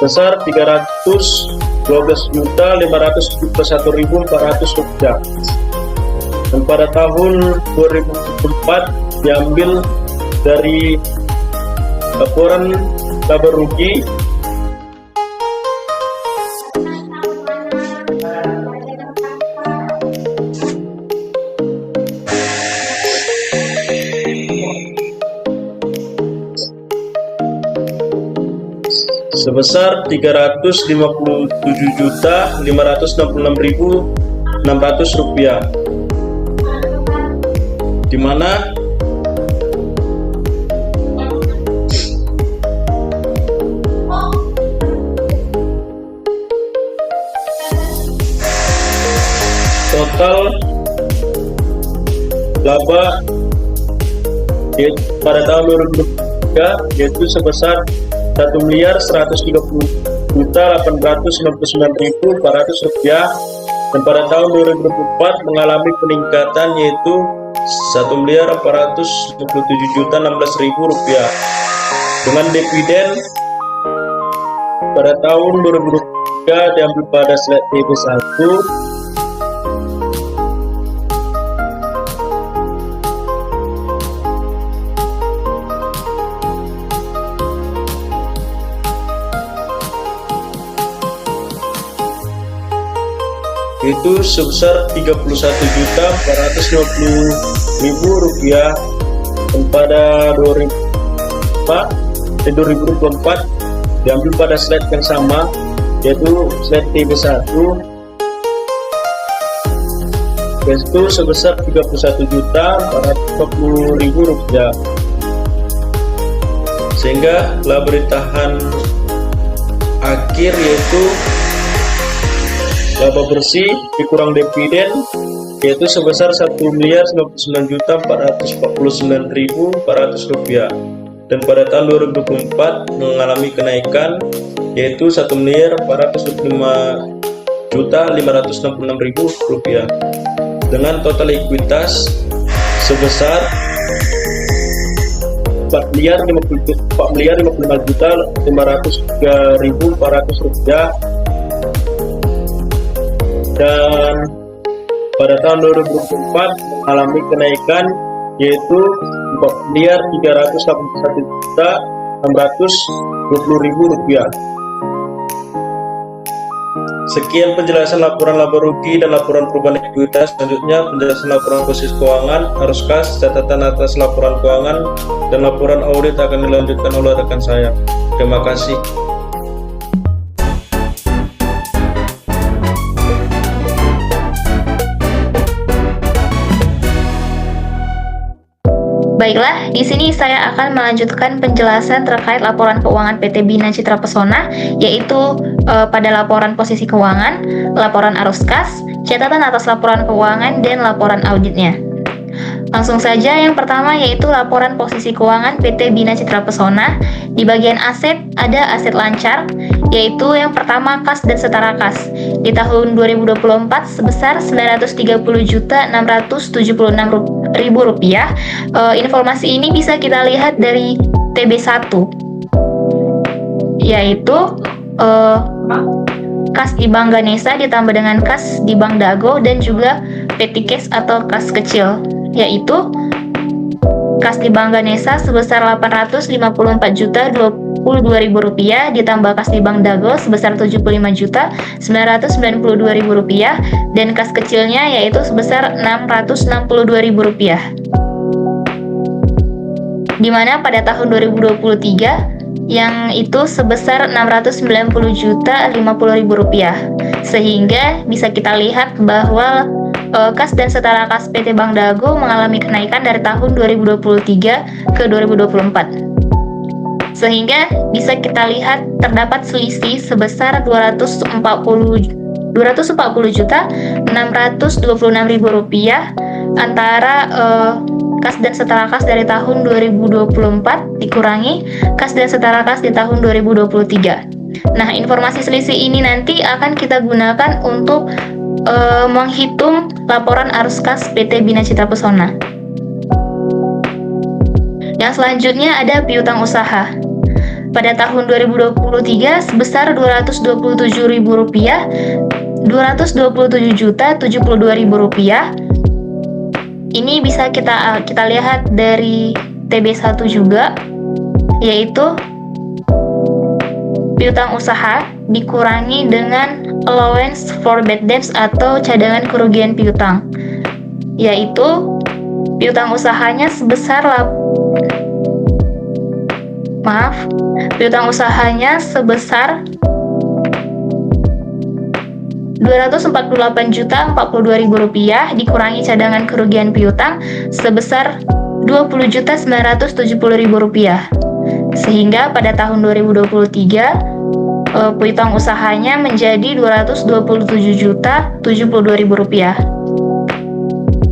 besar 312.571.400 rupiah, dan pada tahun 2004 diambil dari laporan laba rugi sebesar 357.566.600 rupiah, di mana total laba pada tahun 2023 yaitu sebesar 1.130.899.400 rupiah, dan pada tahun 2024 mengalami peningkatan yaitu 1.427.016.000 rupiah, dengan dividen pada tahun 2023 diambil pada slide TB1 yaitu sebesar Rp31.450.000, dan pada 2024 diambil pada slide yang sama, yaitu slide TB1, yaitu sebesar Rp31.450.000, sehingga laba bertahan akhir yaitu laba bersih dikurang dividen yaitu sebesar Rp1.099.449.400, dan pada tahun 2024 mengalami kenaikan yaitu Rp1.455.566.000 dengan total ekuitas sebesar Rp4.055.503.400, dan pada tahun 2024 mengalami kenaikan yaitu Rp4.381.620.000. Sekian penjelasan laporan laba rugi dan laporan perubahan ekuitas. Selanjutnya penjelasan laporan posisi keuangan, arus kas, catatan atas laporan keuangan, dan laporan audit akan dilanjutkan oleh rekan saya. Terima kasih. Baiklah, di sini saya akan melanjutkan penjelasan terkait laporan keuangan PT Bina Citra Pesona, yaitu pada laporan posisi keuangan, laporan arus kas, catatan atas laporan keuangan, dan laporan auditnya. Langsung saja, yang pertama yaitu laporan posisi keuangan PT Bina Citra Pesona. Di bagian aset, ada aset lancar, yaitu yang pertama kas dan setara kas. Di tahun 2024 sebesar Rp930.676.000. Informasi ini bisa kita lihat dari TB1, yaitu kas di Bank Ganesha ditambah dengan kas di Bank Dago, dan juga petty cash atau kas kecil, yaitu kas di Bank Ganesha sebesar Rp854.022.000 ditambah kas di Bank Dago sebesar Rp75.992.000, dan kas kecilnya yaitu sebesar Rp662.000. Di mana pada tahun 2023 yang itu sebesar Rp690.050.000, sehingga bisa kita lihat bahwa kas dan setara kas PT Bank Dago mengalami kenaikan dari tahun 2023 ke 2024, sehingga bisa kita lihat terdapat selisih sebesar Rp240.626.000 antara kas dan setara kas dari tahun 2024 dikurangi kas dan setara kas di tahun 2023. Nah, informasi selisih ini nanti akan kita gunakan untuk menghitung laporan arus kas PT Bina Citra Pesona. Yang selanjutnya ada piutang usaha. Pada tahun 2023 sebesar Rp227.272.072.000. Ini bisa kita lihat dari TB1 juga, yaitu piutang usaha dikurangi dengan allowance for bad debts atau cadangan kerugian piutang, yaitu piutang usahanya sebesar Rp248.042.042 dikurangi cadangan kerugian piutang sebesar Rp20.970.000, sehingga pada tahun 2023 piutang usahanya menjadi Rp227.072.000,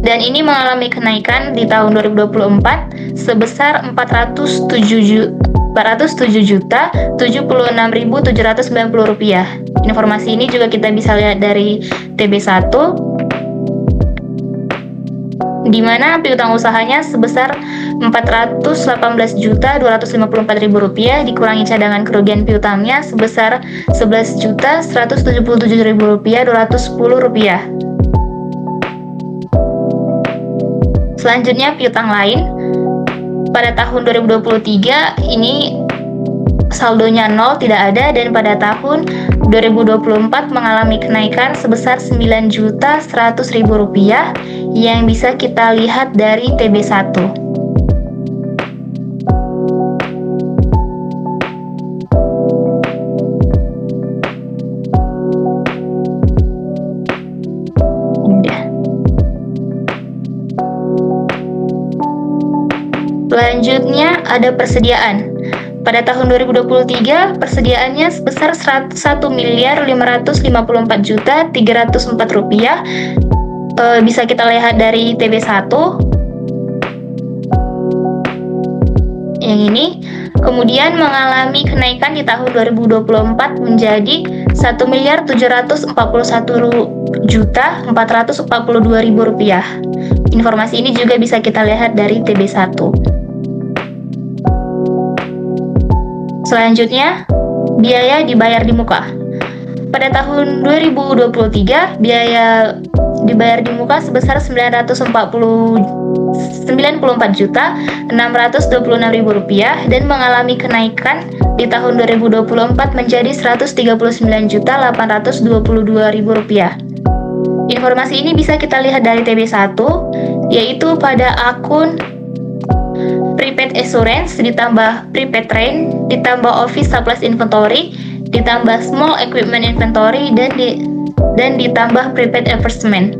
dan ini mengalami kenaikan di tahun 2024 sebesar Rp407.076.790. Informasi ini juga kita bisa lihat dari TB1, di mana piutang usahanya sebesar Rp418.254.000 dikurangi cadangan kerugian piutangnya sebesar Rp11.177.210. Selanjutnya piutang lain. Pada tahun 2023 ini saldonya 0, tidak ada, dan pada tahun 2024 mengalami kenaikan sebesar Rp9.100.000 yang bisa kita lihat dari TB1. Selanjutnya ada persediaan. Pada tahun 2023, persediaannya sebesar Rp1.554.304. Bisa kita lihat dari TB1 yang ini. Kemudian mengalami kenaikan di tahun 2024 menjadi Rp1.741.442.000. Informasi ini juga bisa kita lihat dari TB1. Selanjutnya, biaya dibayar di muka. Pada tahun 2023, biaya dibayar di muka sebesar Rp94.626.000 dan mengalami kenaikan di tahun 2024 menjadi Rp139.822.000. Informasi ini bisa kita lihat dari TB1, yaitu pada akun Prepaid Assurance, ditambah Prepaid Train, ditambah Office Supplies Inventory, ditambah Small Equipment Inventory, dan ditambah Prepaid Advertisement.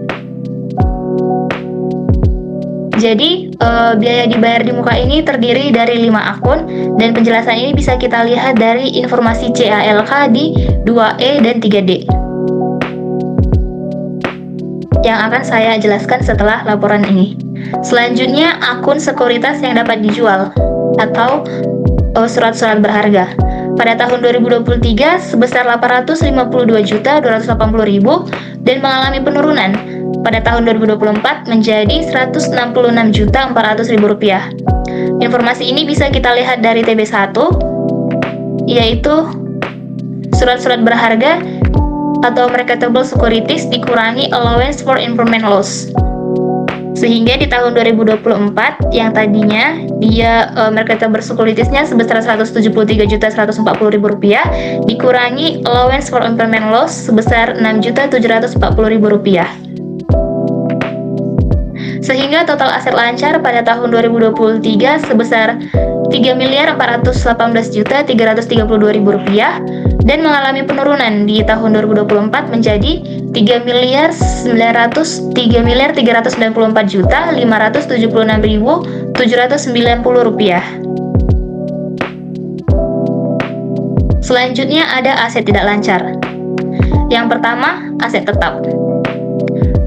Jadi, biaya dibayar di muka ini terdiri dari 5 akun, dan penjelasan ini bisa kita lihat dari informasi CALK di 2E dan 3D. Yang akan saya jelaskan setelah laporan ini. Selanjutnya, akun sekuritas yang dapat dijual atau surat-surat berharga. Pada tahun 2023 sebesar Rp852.280.000 dan mengalami penurunan pada tahun 2024 menjadi Rp166.400.000. Informasi ini bisa kita lihat dari TB1, yaitu surat-surat berharga atau marketable securities dikurangi allowance for impairment loss. Sehingga di tahun 2024 yang tadinya dia marketable securitiesnya sebesar Rp173.140.000 dikurangi allowance for impairment loss sebesar Rp6.740.000. Sehingga total aset lancar pada tahun 2023 sebesar Rp3.418.332.000 dan mengalami penurunan di tahun 2024 menjadi Rp3.394.576.790.790. Selanjutnya ada aset tidak lancar. Yang pertama, aset tetap.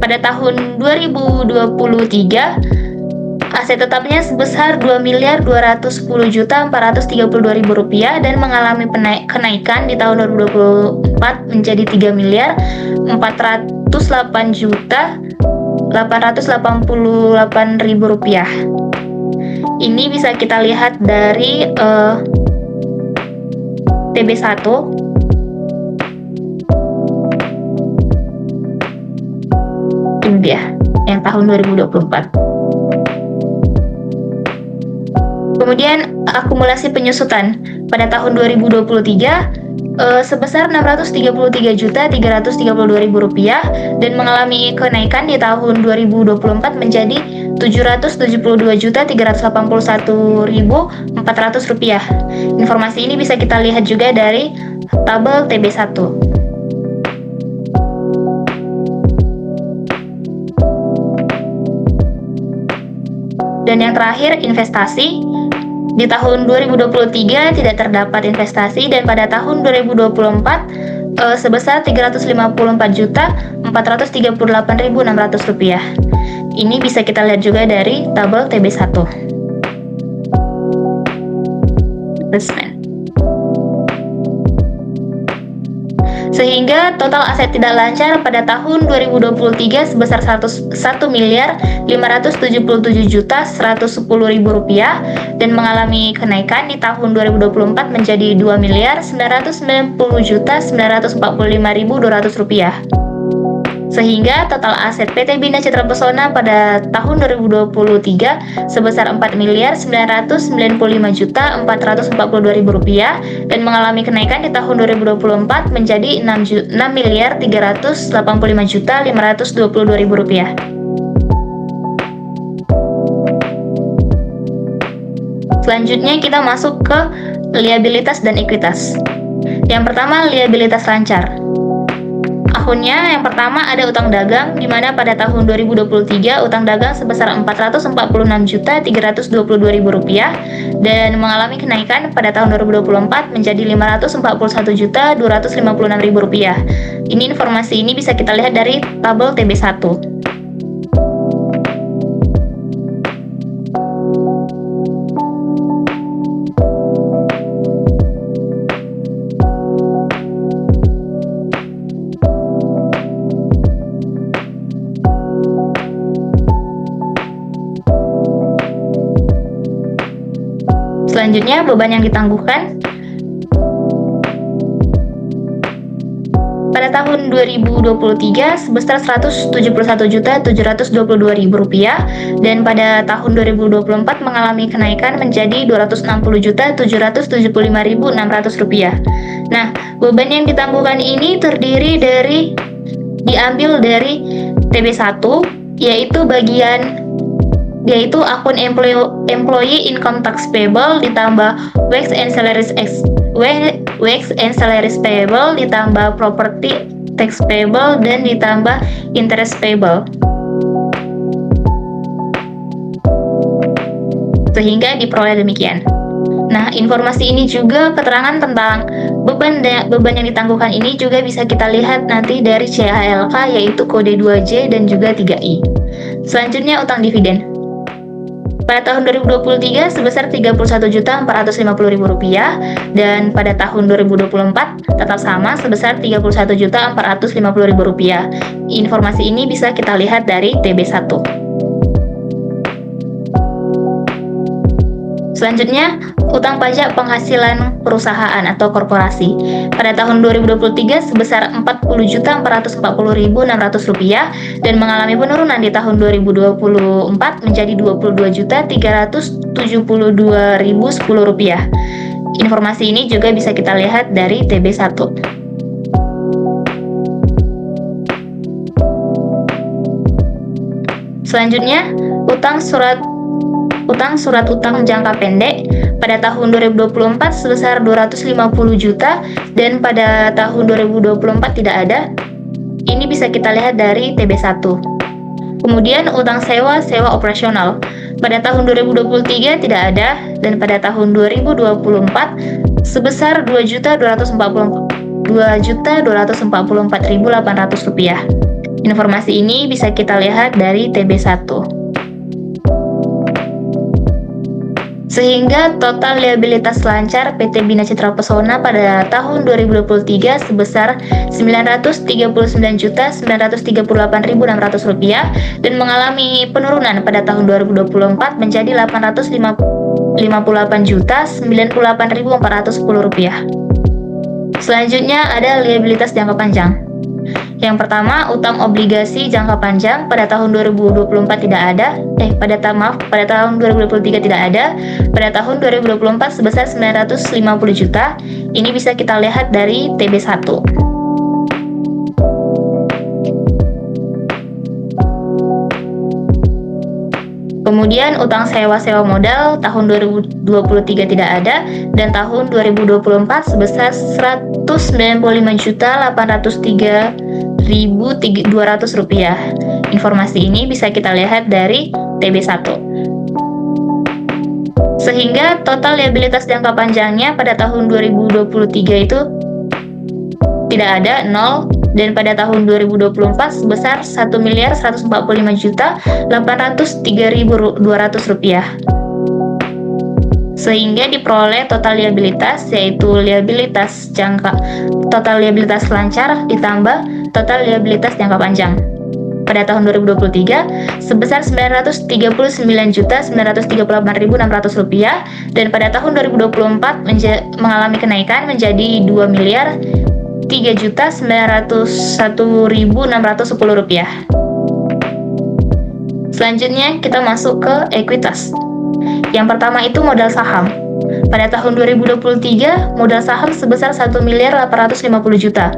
Pada tahun 2023, aset tetapnya sebesar Rp2.210.432.000 dan mengalami kenaikan di tahun 2024 menjadi Rp3.408.888.000. Ini bisa kita lihat dari TB1. Ini dia yang tahun 2024. Kemudian akumulasi penyusutan pada tahun 2023 sebesar Rp633.332.000 dan mengalami kenaikan di tahun 2024 menjadi Rp772.381.400. Informasi ini bisa kita lihat juga dari tabel TB1. Dan yang terakhir, investasi. Di tahun 2023 tidak terdapat investasi dan pada tahun 2024 sebesar Rp354.438.600. Ini bisa kita lihat juga dari tabel TB1. Sehingga total aset tidak lancar pada tahun 2023 sebesar Rp1.577.110.000 dan mengalami kenaikan di tahun 2024 menjadi Rp2.990.945.200. Sehingga total aset PT Bina Citra Pesona pada tahun 2023 sebesar Rp4.995.442.000 dan mengalami kenaikan di tahun 2024 menjadi Rp6.385.522.000. Selanjutnya kita masuk ke liabilitas dan ekuitas. Yang pertama, liabilitas lancar. Akunnya yang pertama ada utang dagang, di mana pada tahun 2023 utang dagang sebesar Rp446.322.000 dan mengalami kenaikan pada tahun 2024 menjadi Rp541.256.000. Informasi ini bisa kita lihat dari tabel TB1. Selanjutnya, beban yang ditangguhkan. Pada tahun 2023 sebesar Rp171.722.000 dan pada tahun 2024 mengalami kenaikan menjadi Rp260.775.600. Nah, beban yang ditangguhkan ini diambil dari TB1, yaitu akun employee income tax payable ditambah wages and salaries payable ditambah property tax payable dan ditambah interest payable. Sehingga diperoleh demikian. Nah, informasi ini juga keterangan tentang beban yang ditangguhkan ini juga bisa kita lihat nanti dari CHLK, yaitu kode 2J dan juga 3I. Selanjutnya, utang dividen. Pada tahun 2023 sebesar Rp31.450.000 dan pada tahun 2024 tetap sama sebesar Rp31.450.000. Informasi ini bisa kita lihat dari TB1. Selanjutnya, utang pajak penghasilan perusahaan atau korporasi. Pada tahun 2023 sebesar Rp42.440.600 dan mengalami penurunan di tahun 2024 menjadi Rp22.372.010. Informasi ini juga bisa kita lihat dari TB1. Selanjutnya, utang surat utang jangka pendek pada tahun 2024 sebesar 250 juta dan pada tahun 2024 tidak ada. Ini bisa kita lihat dari TB1. Kemudian utang sewa operasional pada tahun 2023 tidak ada dan pada tahun 2024 sebesar Rp2.244.800. Informasi ini bisa kita lihat dari TB1. Sehingga total liabilitas lancar PT Bina Citra Pesona pada tahun 2023 sebesar Rp939.938.600 dan mengalami penurunan pada tahun 2024 menjadi Rp858.098.410. Selanjutnya ada liabilitas jangka panjang. Yang pertama, utang obligasi jangka panjang pada tahun 2024 tidak ada. Pada tahun 2023 tidak ada. Pada tahun 2024 sebesar 950 juta. Ini bisa kita lihat dari TB1. Kemudian utang sewa modal tahun 2023 tidak ada dan tahun 2024 sebesar Rp195.803.200. Informasi ini bisa kita lihat dari TB1. Sehingga total liabilitas jangka panjangnya pada tahun 2023 itu tidak ada, 0, dan pada tahun 2024 sebesar Rp1.145.803.200. Sehingga diperoleh total liabilitas, yaitu total liabilitas lancar ditambah total liabilitas jangka panjang. Pada tahun 2023 sebesar Rp939.938.600 dan pada tahun 2024 mengalami kenaikan menjadi Rp2.385.600. Rp3.901.610. Selanjutnya kita masuk ke ekuitas. Yang pertama itu modal saham. Pada tahun 2023, modal saham sebesar Rp1.850.000.000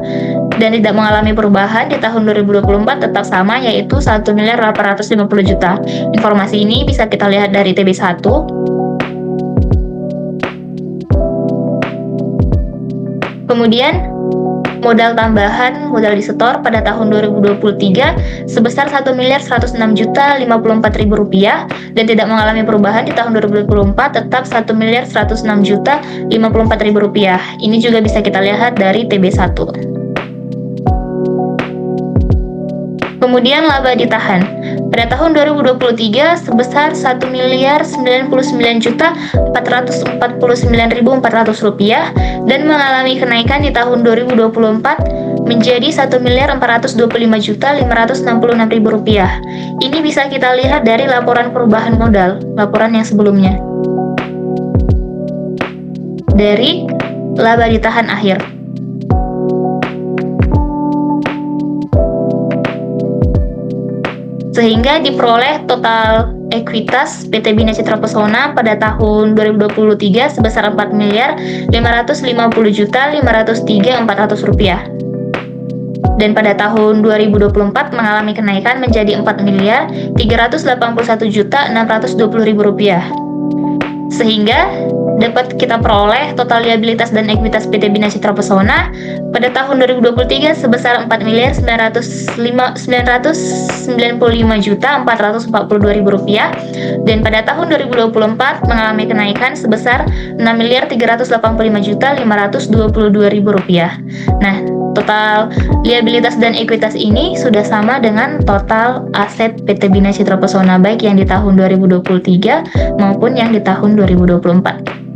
dan tidak mengalami perubahan. Di tahun 2024 tetap sama, yaitu Rp1.850.000.000. Informasi ini bisa kita lihat dari TB1. Kemudian modal tambahan, modal disetor pada tahun 2023 sebesar Rp1.106.054.000 dan tidak mengalami perubahan. Di tahun 2024 tetap Rp1.106.054.000. Ini juga bisa kita lihat dari TB1. Kemudian laba ditahan. Pada tahun 2023 sebesar Rp1.999.449.400 dan mengalami kenaikan di tahun 2024 menjadi Rp1.425.566.000. Ini bisa kita lihat dari laporan perubahan modal, laporan yang sebelumnya. Dari laba ditahan akhir. Sehingga diperoleh total ekuitas PT Bina Citra Pesona pada tahun 2023 sebesar Rp4.550.503.400 dan pada tahun 2024 mengalami kenaikan menjadi Rp4.381.620.000. Sehingga dapat kita peroleh total liabilitas dan ekuitas PT Bina Citra Pesona pada tahun 2023 sebesar Rp4.995.442.000 dan pada tahun 2024 mengalami kenaikan sebesar Rp6.385.522.000. Nah, total liabilitas dan ekuitas ini sudah sama dengan total aset PT Bina Citra Pesona baik yang di tahun 2023 maupun yang di tahun 2024.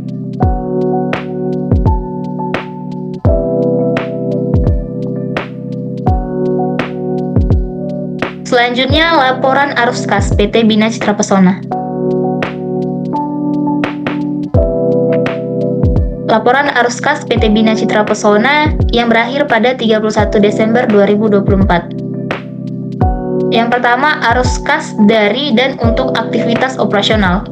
Selanjutnya, laporan arus kas PT Bina Citra Pesona. Laporan arus kas PT Bina Citra Pesona yang berakhir pada 31 Desember 2024. Yang pertama, arus kas dari dan untuk aktivitas operasional.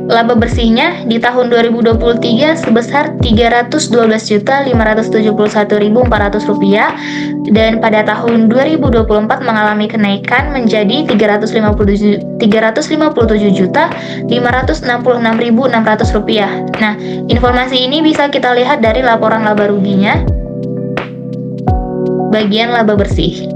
Laba bersihnya di tahun 2023 sebesar Rp312.571.400 dan pada tahun 2024 mengalami kenaikan menjadi Rp357.566.600. Nah, informasi ini bisa kita lihat dari laporan laba ruginya bagian laba bersih.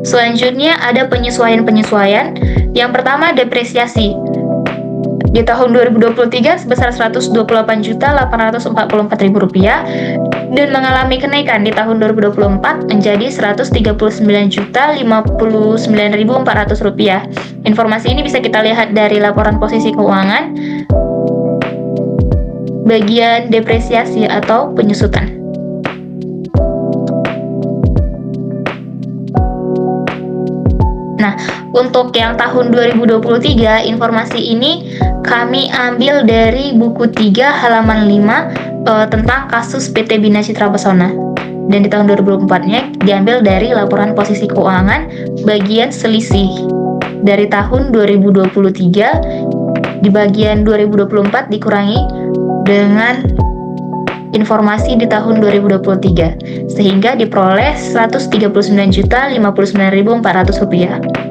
Selanjutnya ada penyesuaian-penyesuaian. Yang pertama, depresiasi. Di tahun 2023 sebesar Rp128.844.000 dan mengalami kenaikan di tahun 2024 menjadi Rp139.059.400. Informasi ini bisa kita lihat dari laporan posisi keuangan bagian depresiasi atau penyusutan. Nah, untuk yang tahun 2023, informasi ini kami ambil dari buku 3 halaman 5 tentang kasus PT Bina Citra Pesona. Dan di tahun 2024-nya diambil dari laporan posisi keuangan bagian selisih. Dari tahun 2023 di bagian 2024 dikurangi dengan informasi di tahun 2023 sehingga diperoleh Rp139.059.400.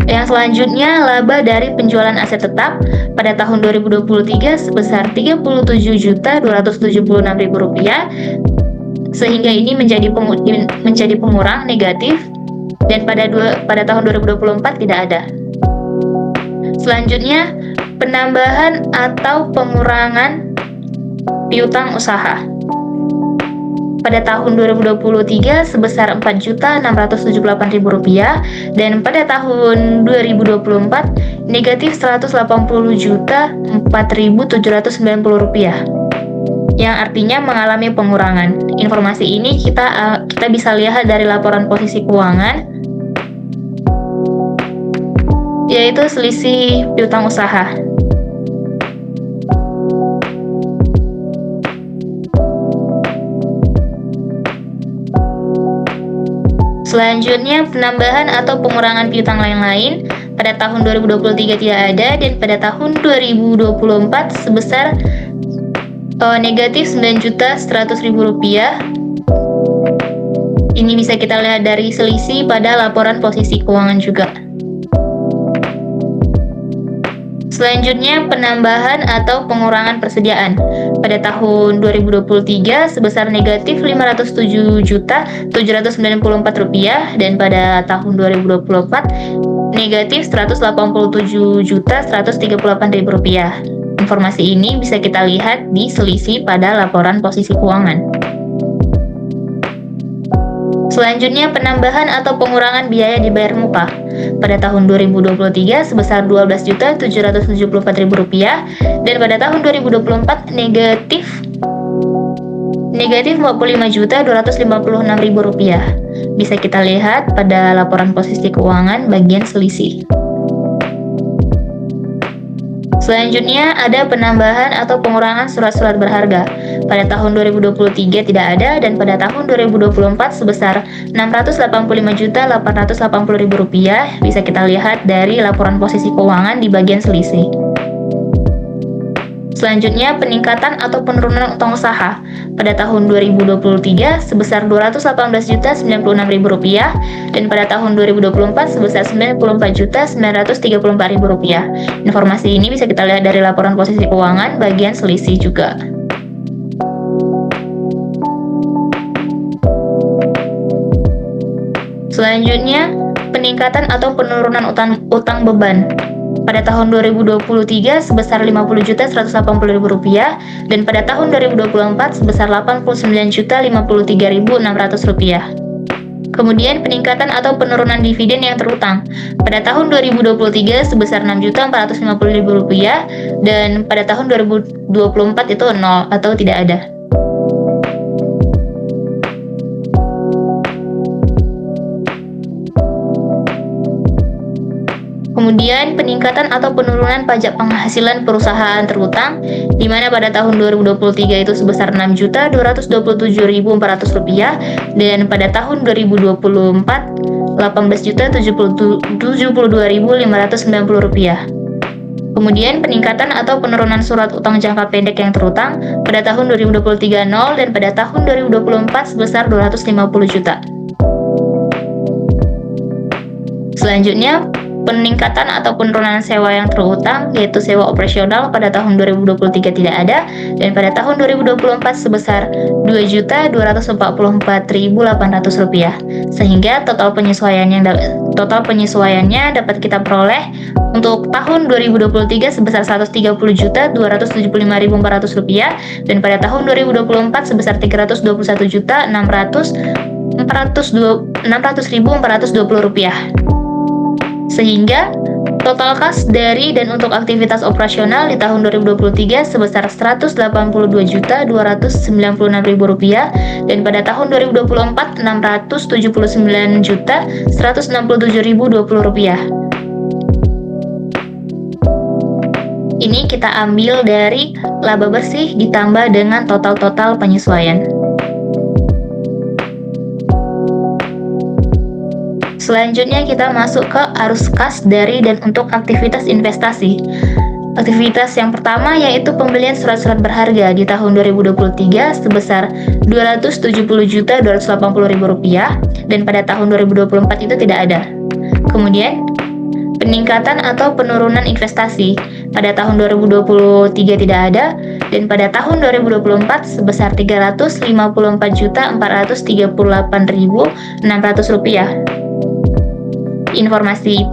Yang selanjutnya, laba dari penjualan aset tetap pada tahun 2023 sebesar Rp32.276.000 sehingga ini menjadi pengurang negatif dan pada tahun 2024 tidak ada. Selanjutnya, penambahan atau pengurangan piutang usaha. Pada tahun 2023 sebesar Rp4.678.000 dan pada tahun 2024 negatif Rp180.4.790, yang artinya mengalami pengurangan. Informasi ini kita bisa lihat dari laporan posisi keuangan yaitu selisih piutang usaha. Selanjutnya, penambahan atau pengurangan piutang lain-lain pada tahun 2023 tidak ada, dan pada tahun 2024 sebesar negatif Rp9.100.000. Ini bisa kita lihat dari selisih pada laporan posisi keuangan juga. Selanjutnya, penambahan atau pengurangan persediaan. Pada tahun 2023 sebesar negatif Rp507.794, dan pada tahun 2024 negatif Rp187.138.000. Informasi ini bisa kita lihat di selisih pada laporan posisi keuangan. Selanjutnya, penambahan atau pengurangan biaya dibayar muka. Pada tahun 2023 sebesar Rp12.774.000, dan pada tahun 2024 negatif Rp45.256.000. Bisa kita lihat pada laporan posisi keuangan bagian selisih. Selanjutnya, ada penambahan atau pengurangan surat-surat berharga. Pada tahun 2023 tidak ada, dan pada tahun 2024 sebesar Rp685.880.000. Bisa kita lihat dari laporan posisi keuangan di bagian selisih. Selanjutnya, peningkatan atau penurunan utang usaha. Pada tahun 2023 sebesar Rp218.096.000, dan pada tahun 2024 sebesar Rp94.934.000. Informasi ini bisa kita lihat dari laporan posisi keuangan bagian selisih juga. Selanjutnya, peningkatan atau penurunan utang beban. Pada tahun 2023 sebesar Rp50.180.000, dan pada tahun 2024 sebesar Rp89.053.600. Kemudian, peningkatan atau penurunan dividen yang terutang. Pada tahun 2023 sebesar Rp6.450.000, dan pada tahun 2024 itu 0 atau tidak ada. Kemudian, peningkatan atau penurunan pajak penghasilan perusahaan terutang, di mana pada tahun 2023 itu sebesar Rp6.227.400, dan pada tahun 2024 Rp18.072.590. Kemudian, peningkatan atau penurunan surat utang jangka pendek yang terutang pada tahun 2023 0, dan pada tahun 2024 sebesar Rp250 juta. Selanjutnya, peningkatan atau penurunan sewa yang terutang, yaitu sewa operasional pada tahun 2023 tidak ada, dan pada tahun 2024 sebesar Rp2.244.800. Sehingga total penyesuaiannya dapat kita peroleh untuk tahun 2023 sebesar Rp103.275.400, dan pada tahun 2024 sebesar Rp321.600.420. Sehingga total kas dari dan untuk aktivitas operasional di tahun 2023 sebesar Rp180.296.000, dan pada tahun 2024 Rp679.167.020. Ini kita ambil dari laba bersih ditambah dengan total penyesuaian. Selanjutnya, kita masuk ke arus kas dari dan untuk aktivitas investasi. Aktivitas yang pertama yaitu pembelian surat-surat berharga di tahun 2023 sebesar Rp270.280.000, dan pada tahun 2024 itu tidak ada. Kemudian, peningkatan atau penurunan investasi. Pada tahun 2023 tidak ada, dan pada tahun 2024 sebesar Rp354.438.600. Informasi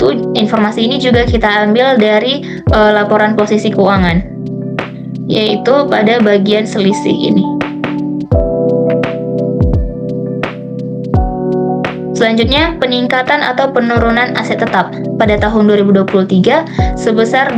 ini juga kita ambil dari laporan posisi keuangan, yaitu pada bagian selisih ini. Selanjutnya, peningkatan atau penurunan aset tetap. Pada tahun 2023 sebesar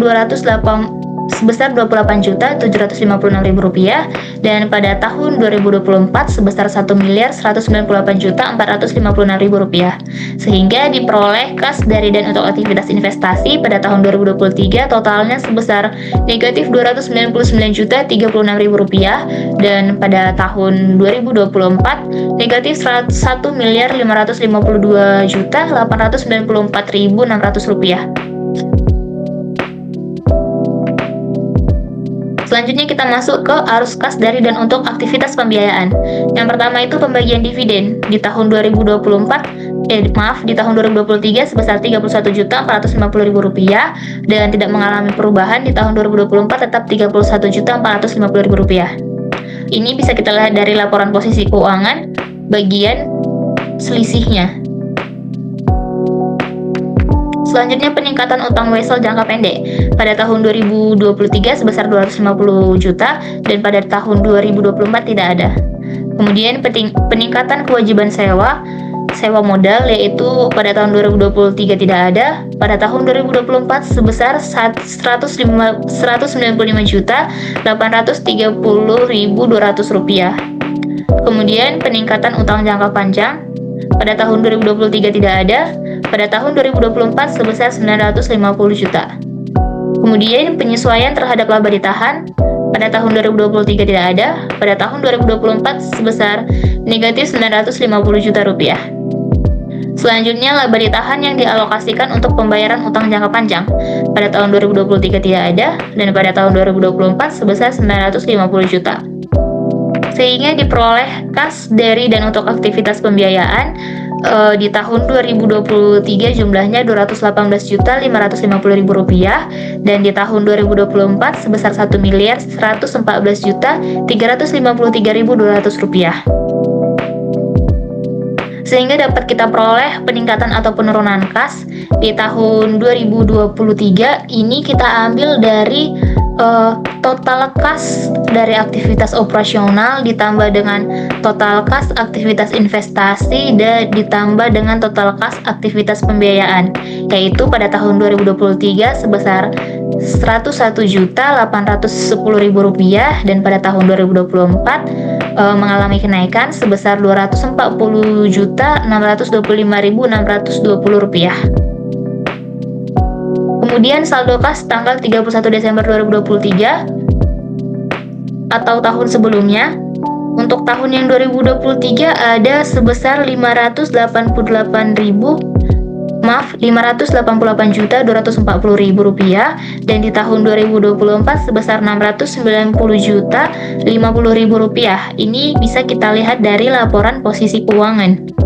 sebesar Rp28.756.000 dan pada tahun 2024 sebesar Rp1.198.456.000 sehingga diperoleh kas dari dan untuk aktivitas investasi pada tahun 2023 totalnya sebesar negatif Rp299.036.000 dan pada tahun 2024 negatif Rp1.552.894.600. Selanjutnya kita masuk ke arus kas dari dan untuk aktivitas pembiayaan. Yang pertama itu pembagian dividen di tahun 2023 sebesar Rp31.450.000 dan tidak mengalami perubahan di tahun 2024 tetap Rp31.450.000. Ini bisa kita lihat dari laporan posisi keuangan bagian selisihnya. Selanjutnya peningkatan utang wesel jangka pendek. Pada tahun 2023 sebesar 250 juta dan pada tahun 2024 tidak ada. Kemudian peningkatan kewajiban sewa modal yaitu pada tahun 2023 tidak ada. Pada tahun 2024 sebesar Rp195.830.200. Kemudian peningkatan utang jangka panjang. Pada tahun 2023 tidak ada. Pada tahun 2024 sebesar Rp950 juta. Kemudian penyesuaian terhadap laba ditahan. Pada tahun 2023 tidak ada. Pada tahun 2024 sebesar negatif Rp950 juta. Selanjutnya laba ditahan yang dialokasikan untuk pembayaran utang jangka panjang. Pada tahun 2023 tidak ada. Dan pada tahun 2024 sebesar Rp950 juta. Sehingga diperoleh kas dari dan untuk aktivitas pembiayaan di tahun 2023 jumlahnya Rp218.550.000 dan di tahun 2024 sebesar Rp1.114.353.200. Sehingga dapat kita peroleh peningkatan atau penurunan kas di tahun 2023 ini kita ambil dari total kas dari aktivitas operasional ditambah dengan total kas aktivitas investasi dan ditambah dengan total kas aktivitas pembiayaan, yaitu pada tahun 2023 sebesar Rp101.810.000 dan pada tahun 2024 mengalami kenaikan sebesar Rp240.625.620. Kemudian saldo kas tanggal 31 Desember 2023 atau tahun sebelumnya. Untuk tahun yang 2023 ada sebesar Rp588.240.000 dan di tahun 2024 sebesar Rp690.050.000. Ini bisa kita lihat dari laporan posisi keuangan.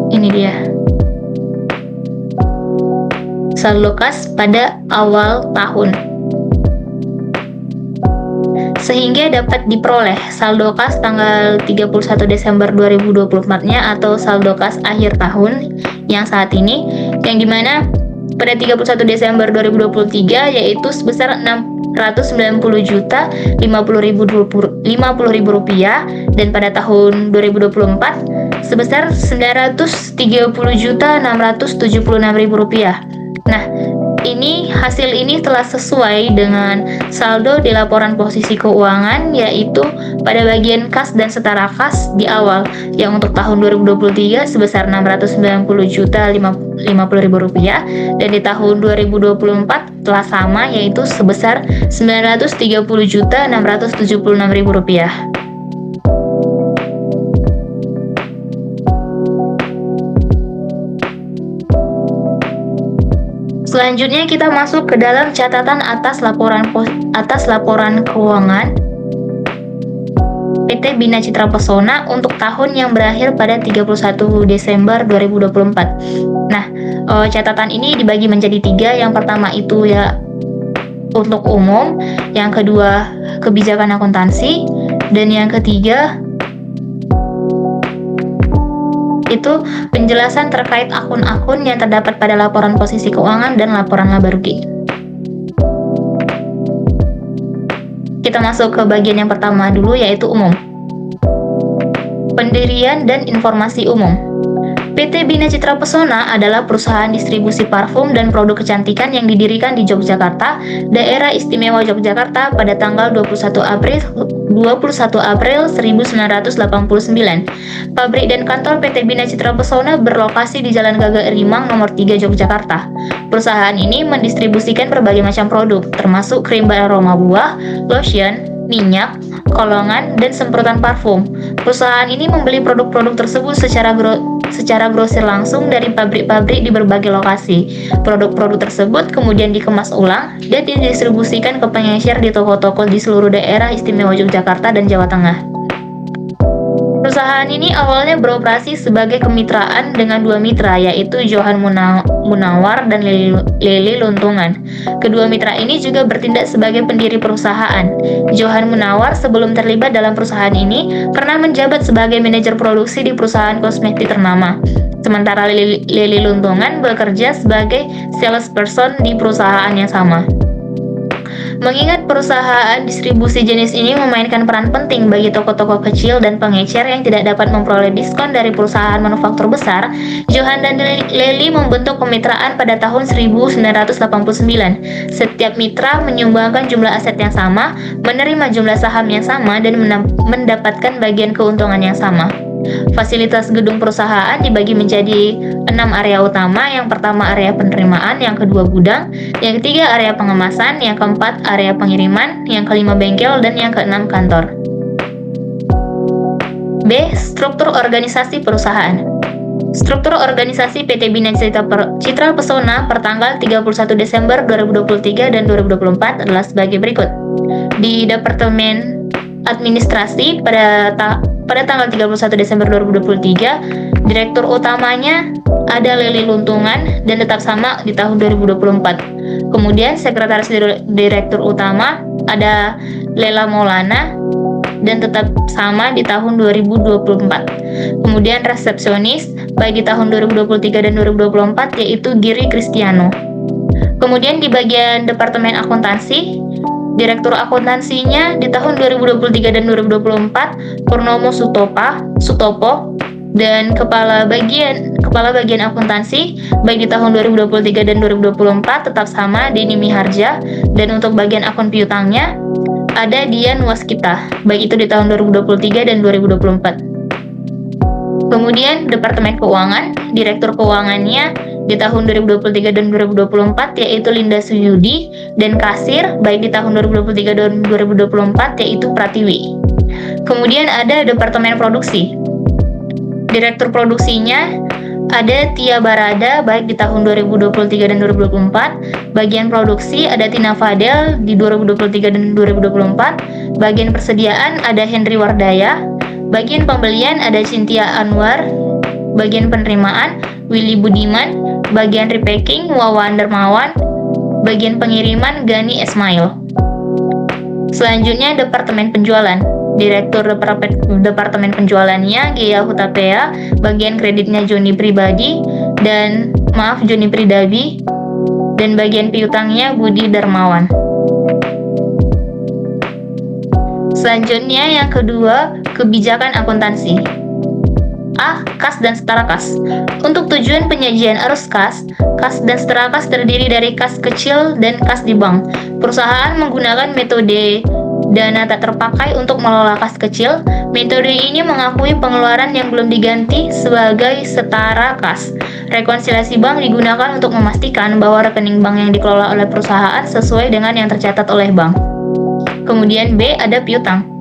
Ini dia saldo kas pada awal tahun, sehingga dapat diperoleh saldo kas tanggal 31 Desember 2024-nya atau saldo kas akhir tahun yang saat ini, yang dimana pada 31 Desember 2023 yaitu sebesar Rp690.050.000 dan pada tahun 2024 sebesar Rp930.676.000. Nah, hasil ini telah sesuai dengan saldo di laporan posisi keuangan, yaitu pada bagian kas dan setara kas di awal, yang untuk tahun 2023 sebesar Rp690.050.000 dan di tahun 2024 telah sama, yaitu sebesar Rp930.676.000. Selanjutnya kita masuk ke dalam catatan atas laporan keuangan PT Bina Citra Pesona untuk tahun yang berakhir pada 31 Desember 2024. Nah, catatan ini dibagi menjadi 3. Yang pertama itu ya untuk umum, yang kedua kebijakan akuntansi, dan yang ketiga itu penjelasan terkait akun-akun yang terdapat pada laporan posisi keuangan dan laporan laba rugi. Kita masuk ke bagian yang pertama dulu, yaitu umum. Pendirian dan informasi umum. PT Bina Citra Pesona adalah perusahaan distribusi parfum dan produk kecantikan yang didirikan di Yogyakarta, Daerah Istimewa Yogyakarta pada tanggal 21 April 1989. Pabrik dan kantor PT Bina Citra Pesona berlokasi di Jalan Gagak Rimang nomor 3 Yogyakarta. Perusahaan ini mendistribusikan berbagai macam produk, termasuk krim beraroma buah, lotion, minyak, kolongan, dan semprotan parfum. Perusahaan ini membeli produk-produk tersebut secara grosir langsung dari pabrik-pabrik di berbagai lokasi. Produk-produk tersebut kemudian dikemas ulang dan didistribusikan ke pengecer di toko-toko di seluruh daerah istimewa Yogyakarta dan Jawa Tengah. Perusahaan ini awalnya beroperasi sebagai kemitraan dengan dua mitra, yaitu Johan Munawar dan Lili Luntungan. Kedua mitra ini juga bertindak sebagai pendiri perusahaan. Johan Munawar sebelum terlibat dalam perusahaan ini pernah menjabat sebagai manajer produksi di perusahaan kosmetik ternama. Sementara Lili Luntungan bekerja sebagai salesperson di perusahaan yang sama. Mengingat perusahaan distribusi jenis ini memainkan peran penting bagi toko-toko kecil dan pengecer yang tidak dapat memperoleh diskon dari perusahaan manufaktur besar, Johan dan Lili membentuk kemitraan pada tahun 1989. Setiap mitra menyumbangkan jumlah aset yang sama, menerima jumlah saham yang sama, dan mendapatkan bagian keuntungan yang sama. Fasilitas gedung perusahaan dibagi menjadi 6 area utama. Yang pertama area penerimaan, yang kedua gudang, yang ketiga area pengemasan, yang keempat area pengiriman, yang kelima bengkel, dan yang keenam kantor. B. Struktur organisasi perusahaan. Struktur organisasi PT Bina Citra Pesona pertanggal 31 Desember 2023 dan 2024 adalah sebagai berikut. Di Departemen Administrasi pada tanggal 31 Desember 2023, direktur utamanya ada Lili Luntungan dan tetap sama di tahun 2024. Kemudian sekretaris direktur utama ada Lela Maulana dan tetap sama di tahun 2024. Kemudian resepsionis baik di tahun 2023 dan 2024 yaitu Giri Kristiano. Kemudian di bagian Departemen Akuntansi, Direktur akuntansinya di tahun 2023 dan 2024 Purnomo Sutopo, dan kepala bagian akuntansi baik di tahun 2023 dan 2024 tetap sama Denny Miharja, dan untuk bagian akun piutangnya ada Dian Waskita baik itu di tahun 2023 dan 2024. Kemudian Departemen Keuangan, Direktur Keuangannya di tahun 2023 dan 2024 yaitu Linda Suyudi, dan kasir baik di tahun 2023 dan 2024 yaitu Pratiwi. Kemudian ada Departemen Produksi. Direktur produksinya ada Tia Barada baik di tahun 2023 dan 2024. Bagian produksi ada Tina Fadel di 2023 dan 2024. Bagian persediaan ada Henry Wardaya. Bagian pembelian ada Cynthia Anwar. Bagian penerimaan Willy Budiman. Bagian repacking Wawan Dermawan. Bagian pengiriman Gani Ismail. Selanjutnya Departemen Penjualan. Direktur Departemen Penjualannya Gia Hutapea, bagian kreditnya Joni Pridabi, dan bagian piutangnya Budi Darmawan. Selanjutnya yang kedua, kebijakan akuntansi. A. Kas dan setara kas. Untuk tujuan penyajian arus kas dan setara kas terdiri dari kas kecil dan kas di bank. Perusahaan menggunakan metode dana tak terpakai untuk mengelola kas kecil. Metode ini mengakui pengeluaran yang belum diganti sebagai setara kas. Rekonsiliasi bank digunakan untuk memastikan bahwa rekening bank yang dikelola oleh perusahaan sesuai dengan yang tercatat oleh bank. Kemudian B. Ada piutang.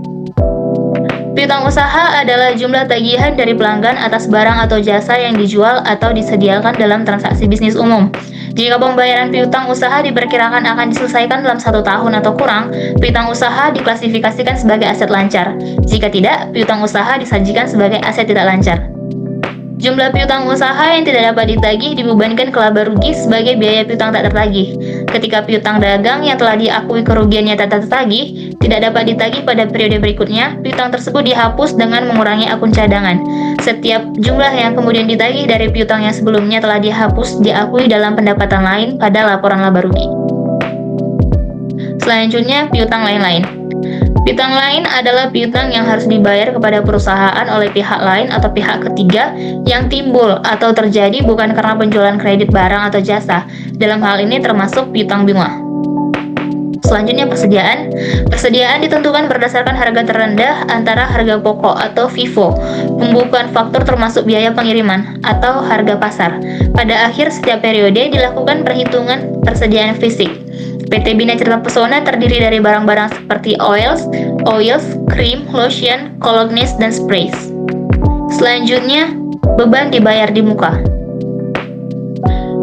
Piutang usaha adalah jumlah tagihan dari pelanggan atas barang atau jasa yang dijual atau disediakan dalam transaksi bisnis umum. Jika pembayaran piutang usaha diperkirakan akan diselesaikan dalam 1 tahun atau kurang, piutang usaha diklasifikasikan sebagai aset lancar. Jika tidak, piutang usaha disajikan sebagai aset tidak lancar. Jumlah piutang usaha yang tidak dapat ditagih dibebankan ke laba rugi sebagai biaya piutang tak tertagih. Ketika piutang dagang yang telah diakui kerugiannya tak tertagih tidak dapat ditagih pada periode berikutnya, piutang tersebut dihapus dengan mengurangi akun cadangan. Setiap jumlah yang kemudian ditagih dari piutang yang sebelumnya telah dihapus diakui dalam pendapatan lain pada laporan laba rugi. Selanjutnya, piutang lain-lain. Piutang lain adalah piutang yang harus dibayar kepada perusahaan oleh pihak lain atau pihak ketiga yang timbul atau terjadi bukan karena penjualan kredit barang atau jasa. Dalam hal ini termasuk piutang bunga. Selanjutnya persediaan. Persediaan ditentukan berdasarkan harga terendah antara harga pokok atau FIFO, pembukuan faktur termasuk biaya pengiriman, atau harga pasar. Pada akhir setiap periode dilakukan perhitungan persediaan fisik. PT Bina Citra Pesona terdiri dari barang-barang seperti oils, krim, lotion, cologne, dan sprays. Selanjutnya, beban dibayar di muka.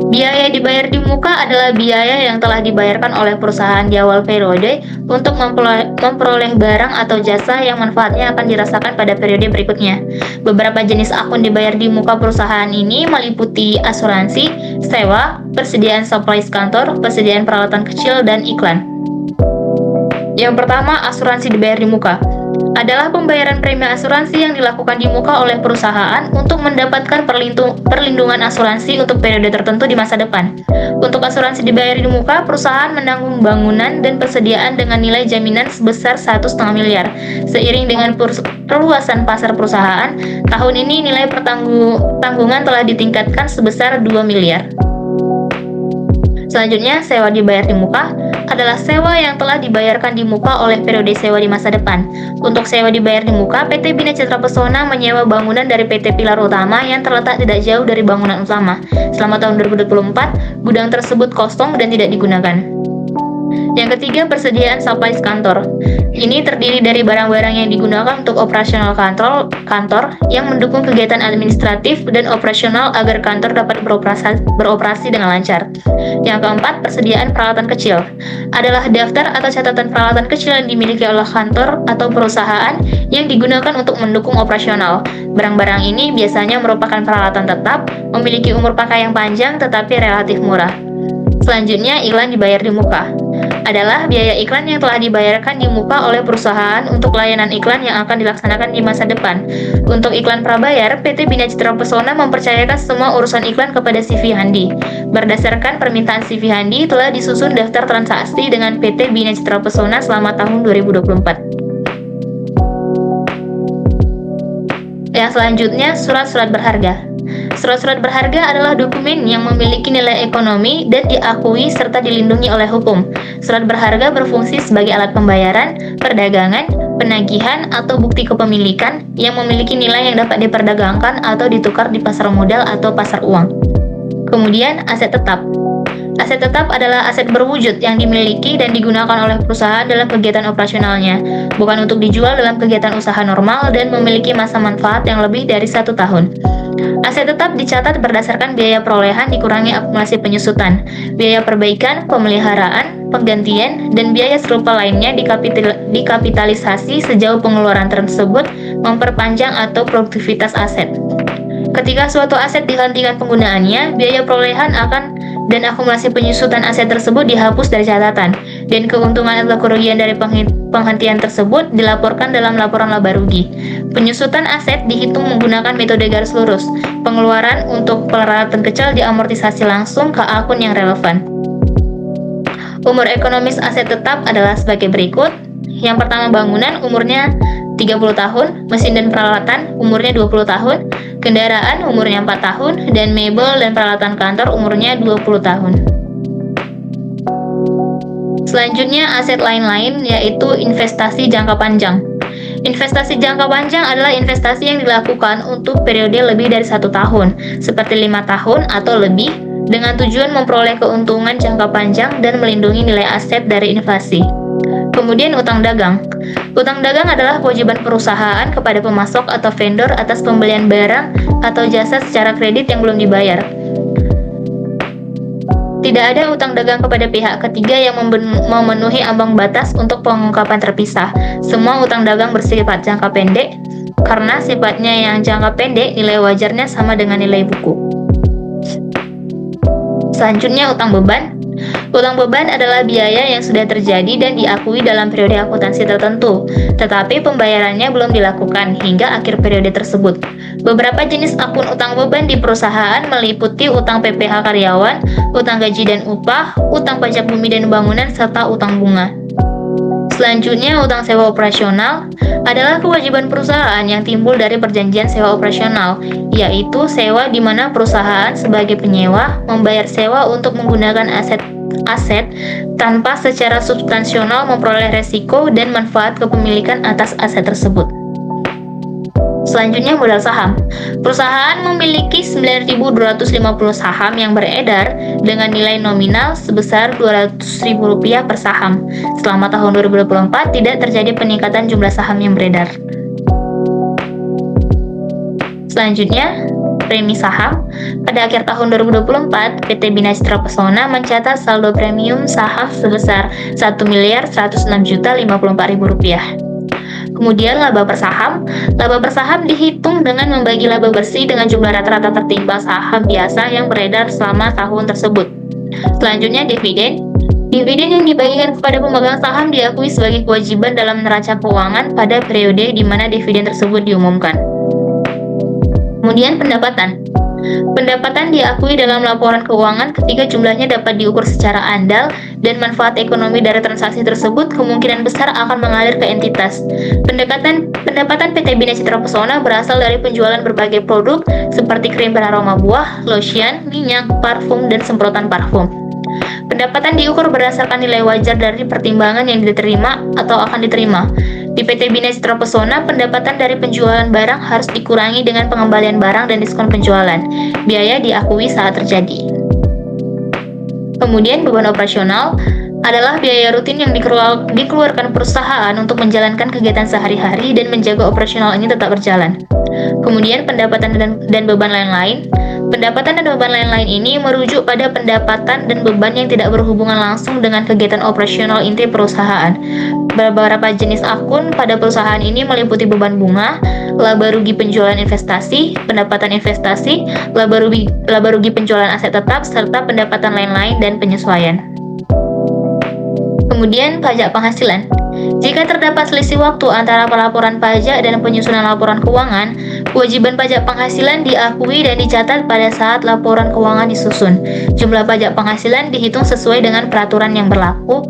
Biaya dibayar di muka adalah biaya yang telah dibayarkan oleh perusahaan di awal periode untuk memperoleh barang atau jasa yang manfaatnya akan dirasakan pada periode berikutnya. Beberapa jenis akun dibayar di muka perusahaan ini meliputi asuransi, sewa, persediaan supplies kantor, persediaan peralatan kecil, dan iklan. Yang pertama, asuransi dibayar di muka. Adalah pembayaran premi asuransi yang dilakukan di muka oleh perusahaan untuk mendapatkan perlindungan asuransi untuk periode tertentu di masa depan. Untuk asuransi dibayar di muka, perusahaan menanggung bangunan dan persediaan dengan nilai jaminan sebesar 1,5 miliar. Seiring dengan perluasan pasar perusahaan, tahun ini nilai tanggungan telah ditingkatkan sebesar 2 miliar. Selanjutnya, sewa dibayar di muka adalah sewa yang telah dibayarkan di muka oleh periode sewa di masa depan. Untuk sewa dibayar di muka, PT Bina Citra Pesona menyewa bangunan dari PT Pilar Utama yang terletak tidak jauh dari bangunan utama. Selama tahun 2024, gudang tersebut kosong dan tidak digunakan. Yang ketiga, persediaan supplies kantor. Ini terdiri dari barang-barang yang digunakan untuk operasional kantor yang mendukung kegiatan administratif dan operasional agar kantor dapat beroperasi dengan lancar. Yang keempat, persediaan peralatan kecil. Adalah daftar atau catatan peralatan kecil yang dimiliki oleh kantor atau perusahaan yang digunakan untuk mendukung operasional. Barang-barang ini biasanya merupakan peralatan tetap, memiliki umur pakai yang panjang tetapi relatif murah. Selanjutnya, iklan dibayar di muka. Adalah biaya iklan yang telah dibayarkan di muka oleh perusahaan untuk layanan iklan yang akan dilaksanakan di masa depan. Untuk iklan prabayar, PT Bina Citra Pesona mempercayakan semua urusan iklan kepada CV Handi. Berdasarkan permintaan CV Handi, telah disusun daftar transaksi dengan PT Bina Citra Pesona selama tahun 2024. Yang selanjutnya, surat-surat berharga. Surat-surat berharga adalah dokumen yang memiliki nilai ekonomi dan diakui serta dilindungi oleh hukum. Surat berharga berfungsi sebagai alat pembayaran, perdagangan, penagihan, atau bukti kepemilikan yang memiliki nilai yang dapat diperdagangkan atau ditukar di pasar modal atau pasar uang. Kemudian, aset tetap. Aset tetap adalah aset berwujud yang dimiliki dan digunakan oleh perusahaan dalam kegiatan operasionalnya, bukan untuk dijual dalam kegiatan usaha normal dan memiliki masa manfaat yang lebih dari 1 tahun. Aset tetap dicatat berdasarkan biaya perolehan dikurangi akumulasi penyusutan, biaya perbaikan, pemeliharaan, penggantian, dan biaya serupa lainnya dikapitalisasi sejauh pengeluaran tersebut memperpanjang atau produktivitas aset. Ketika suatu aset dihentikan penggunaannya, biaya perolehan dan akumulasi penyusutan aset tersebut dihapus dari catatan, dan keuntungan atau kerugian dari penghentian tersebut dilaporkan dalam laporan laba rugi. Penyusutan aset dihitung menggunakan metode garis lurus. Pengeluaran untuk peralatan kecil diamortisasi langsung ke akun yang relevan. Umur ekonomis aset tetap adalah sebagai berikut. Yang pertama, bangunan umurnya 30 tahun, mesin dan peralatan umurnya 20 tahun, kendaraan umurnya 4 tahun, dan mebel dan peralatan kantor umurnya 20 tahun. Selanjutnya, aset lain-lain yaitu investasi jangka panjang. Investasi jangka panjang adalah investasi yang dilakukan untuk periode lebih dari 1 tahun, seperti 5 tahun atau lebih, dengan tujuan memperoleh keuntungan jangka panjang dan melindungi nilai aset dari inflasi. Kemudian utang dagang. Utang dagang adalah kewajiban perusahaan kepada pemasok atau vendor atas pembelian barang atau jasa secara kredit yang belum dibayar. Tidak ada utang dagang kepada pihak ketiga yang memenuhi ambang batas untuk pengungkapan terpisah. Semua utang dagang bersifat jangka pendek. Karena sifatnya yang jangka pendek, nilai wajarnya sama dengan nilai buku. Selanjutnya, utang beban. Utang beban adalah biaya yang sudah terjadi dan diakui dalam periode akuntansi tertentu, tetapi pembayarannya belum dilakukan hingga akhir periode tersebut. Beberapa jenis akun utang beban di perusahaan meliputi utang PPh karyawan, utang gaji dan upah, utang pajak bumi dan bangunan, serta utang bunga. Selanjutnya, utang sewa operasional adalah kewajiban perusahaan yang timbul dari perjanjian sewa operasional, yaitu sewa di mana perusahaan sebagai penyewa membayar sewa untuk menggunakan aset tanpa secara substansial memperoleh resiko dan manfaat kepemilikan atas aset tersebut. Selanjutnya, modal saham. Perusahaan memiliki 9.250 saham yang beredar dengan nilai nominal sebesar Rp200.000 per saham. Selama tahun 2024 tidak terjadi peningkatan jumlah saham yang beredar. Selanjutnya, premi saham. Pada akhir tahun 2024, PT Bina Citra Pesona mencatat saldo premium saham sebesar Rp1.106.054.000. Kemudian laba per saham. Laba per saham dihitung dengan membagi laba bersih dengan jumlah rata-rata tertimbang saham biasa yang beredar selama tahun tersebut. Selanjutnya, dividen. Dividen yang dibagikan kepada pemegang saham diakui sebagai kewajiban dalam neraca keuangan pada periode di mana dividen tersebut diumumkan. Kemudian pendapatan. Pendapatan diakui dalam laporan keuangan ketika jumlahnya dapat diukur secara andal dan manfaat ekonomi dari transaksi tersebut kemungkinan besar akan mengalir ke entitas. Pendapatan PT Bina Citra Pesona berasal dari penjualan berbagai produk seperti krim beraroma buah, lotion, minyak, parfum, dan semprotan parfum. Pendapatan diukur berdasarkan nilai wajar dari pertimbangan yang diterima atau akan diterima. Di PT Bina Citra Pesona, pendapatan dari penjualan barang harus dikurangi dengan pengembalian barang dan diskon penjualan. Biaya diakui saat terjadi. Kemudian beban operasional adalah biaya rutin yang dikeluarkan perusahaan untuk menjalankan kegiatan sehari-hari dan menjaga operasional ini tetap berjalan. Kemudian pendapatan dan beban lain-lain. Pendapatan dan beban lain-lain ini merujuk pada pendapatan dan beban yang tidak berhubungan langsung dengan kegiatan operasional inti perusahaan. Beberapa jenis akun pada perusahaan ini meliputi beban bunga, laba rugi penjualan investasi, pendapatan investasi, laba rugi penjualan aset tetap, serta pendapatan lain-lain dan penyesuaian. Kemudian pajak penghasilan. Jika terdapat selisih waktu antara pelaporan pajak dan penyusunan laporan keuangan, kewajiban pajak penghasilan diakui dan dicatat pada saat laporan keuangan disusun. Jumlah pajak penghasilan dihitung sesuai dengan peraturan yang berlaku,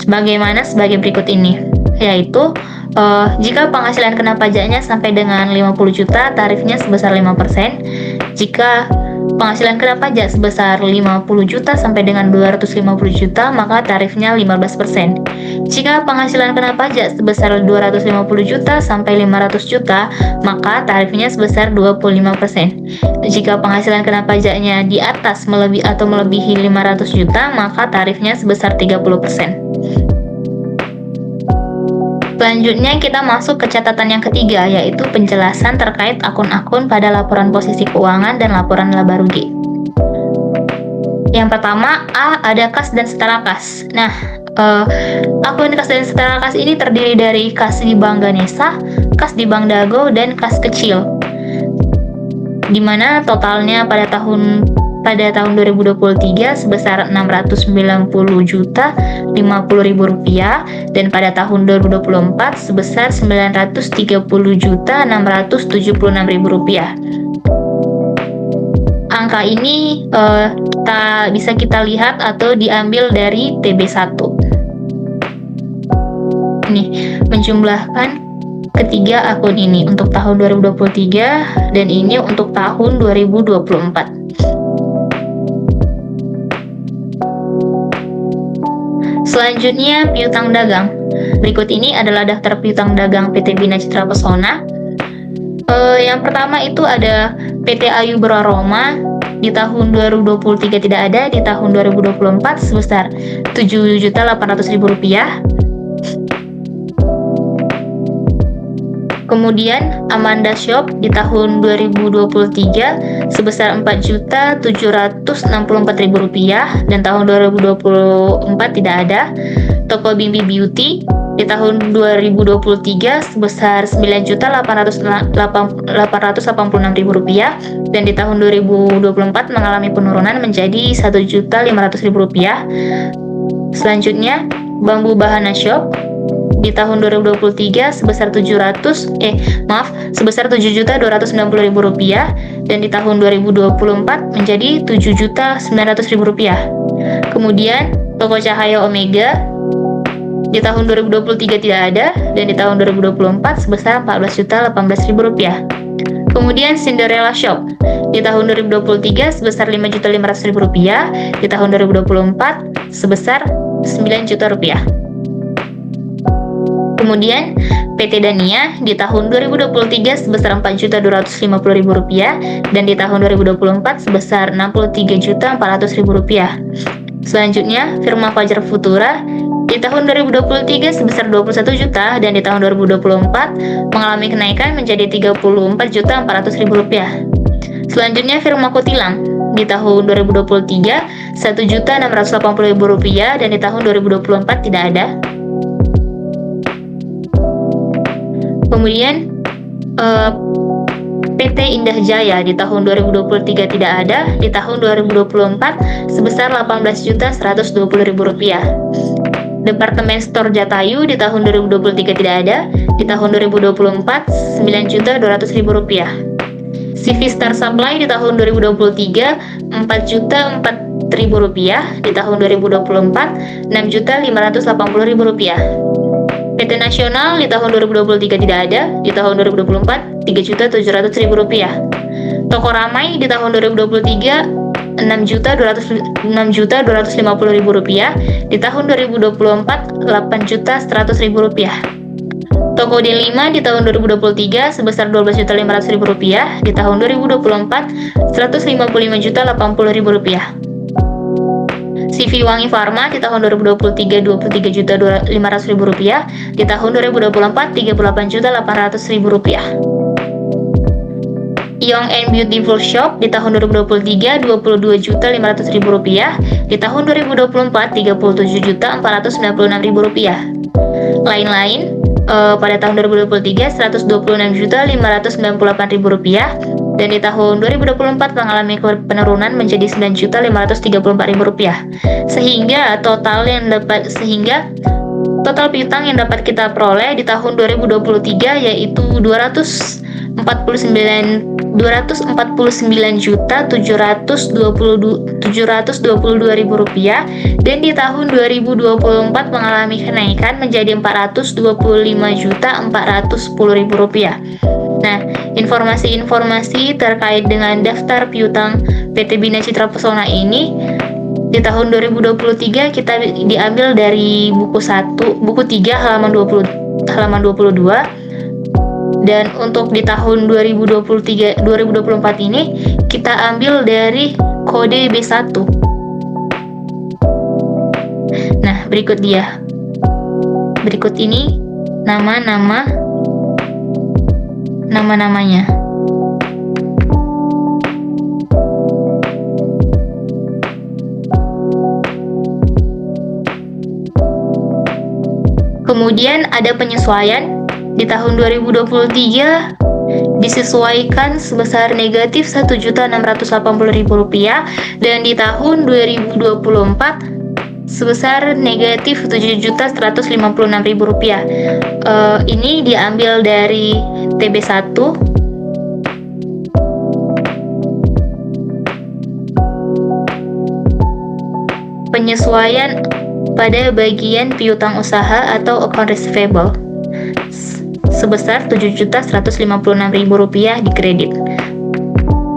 sebagai berikut ini, yaitu jika penghasilan kena pajaknya sampai dengan 50 juta, tarifnya sebesar 5%. Jika penghasilan kena pajak sebesar 50 juta sampai dengan 250 juta, maka tarifnya 15%. Jika penghasilan kena pajak sebesar 250 juta sampai 500 juta, maka tarifnya sebesar 25%. Jika penghasilan kena pajaknya di atas melebihi 500 juta, maka tarifnya sebesar 30%. Selanjutnya kita masuk ke catatan yang ketiga, yaitu penjelasan terkait akun-akun pada laporan posisi keuangan dan laporan laba rugi. Yang pertama, A. Ada kas dan setara kas. Nah, akun kas dan setara kas ini terdiri dari kas di Bank Ganesha, kas di Bank Dago, dan kas kecil, di mana totalnya pada tahun 2023 sebesar Rp690.050.000 dan pada tahun 2024 sebesar Rp930.676.000. Angka ini bisa kita lihat atau diambil dari TB1. Ini menjumlahkan ketiga akun ini untuk tahun 2023 dan ini untuk tahun 2024. Selanjutnya, piutang dagang. Berikut ini adalah daftar piutang dagang PT Bina Citra Pesona. Yang pertama itu ada PT Ayu Beraroma. Di tahun 2023 tidak ada, di tahun 2024 sebesar Rp7.800.000. Kemudian Amanda Shop di tahun 2023 sebesar Rp4.764.000 dan tahun 2024 tidak ada. Toko Bimbi Beauty di tahun 2023 sebesar Rp9.886.000 dan di tahun 2024 mengalami penurunan menjadi Rp1.500.000. Selanjutnya Bambu Bahana Shop di tahun 2023 sebesar Rp7.290.000 dan di tahun 2024 menjadi Rp7.900.000. Kemudian Toko Cahaya Omega di tahun 2023 tidak ada, dan di tahun 2024 sebesar Rp14.018.000. Kemudian Cinderella Shop di tahun 2023 sebesar Rp5.500.000, di tahun 2024 sebesar Rp9 juta. Kemudian PT Dania di tahun 2023 sebesar Rp4.250.000 dan di tahun 2024 sebesar Rp63.400.000. Selanjutnya firma Fajar Futura di tahun 2023 sebesar 21 juta dan di tahun 2024 mengalami kenaikan menjadi Rp34.400.000. Selanjutnya firma Kutilang di tahun 2023 Rp1.680.000 dan di tahun 2024 tidak ada. Kemudian PT Indah Jaya di tahun 2023 tidak ada, di tahun 2024 sebesar Rp18.120.000. Departemen Store Jatayu di tahun 2023 tidak ada, di tahun 2024 Rp9.200.000. CV Star Supply di tahun 2023 Rp4.004.000, di tahun 2024 Rp6.580.000. PT Nasional di tahun 2023 tidak ada, di tahun 2024 Rp3.700.000. Toko Ramai di tahun 2023 Rp6.250.000, di tahun 2024 Rp8.100.000. Toko D5 di tahun 2023 sebesar Rp12.500.000, di tahun 2024 Rp155.080.000. CV Wangi Farma di tahun 2023 Rp23.500.000, di tahun 2024 Rp38.800.000. Young and Beautiful Shop di tahun 2023 Rp22.500.000, di tahun 2024 Rp37.496.000. Lain-lain pada tahun 2023 Rp126.598.000 dan di tahun 2024 mengalami penurunan menjadi Rp9.534.000. Sehingga total piutang yang dapat kita peroleh di tahun 2023 yaitu Rp249.722.722.000 dan di tahun 2024 mengalami kenaikan menjadi Rp425.410.000. Nah, informasi-informasi terkait dengan daftar piutang PT Bina Citra Pesona ini di tahun 2023 kita diambil dari buku 3 halaman 22 dan untuk di tahun 2024 ini kita ambil dari kode B1. Nah, berikut ini nama-namanya. Kemudian ada penyesuaian di tahun 2023 disesuaikan sebesar negatif Rp1.680.000 dan di tahun 2024 sebesar negatif Rp7.156.000. Ini diambil dari TB1. Penyesuaian pada bagian piutang usaha atau account receivable sebesar Rp7.156.000 dikredit.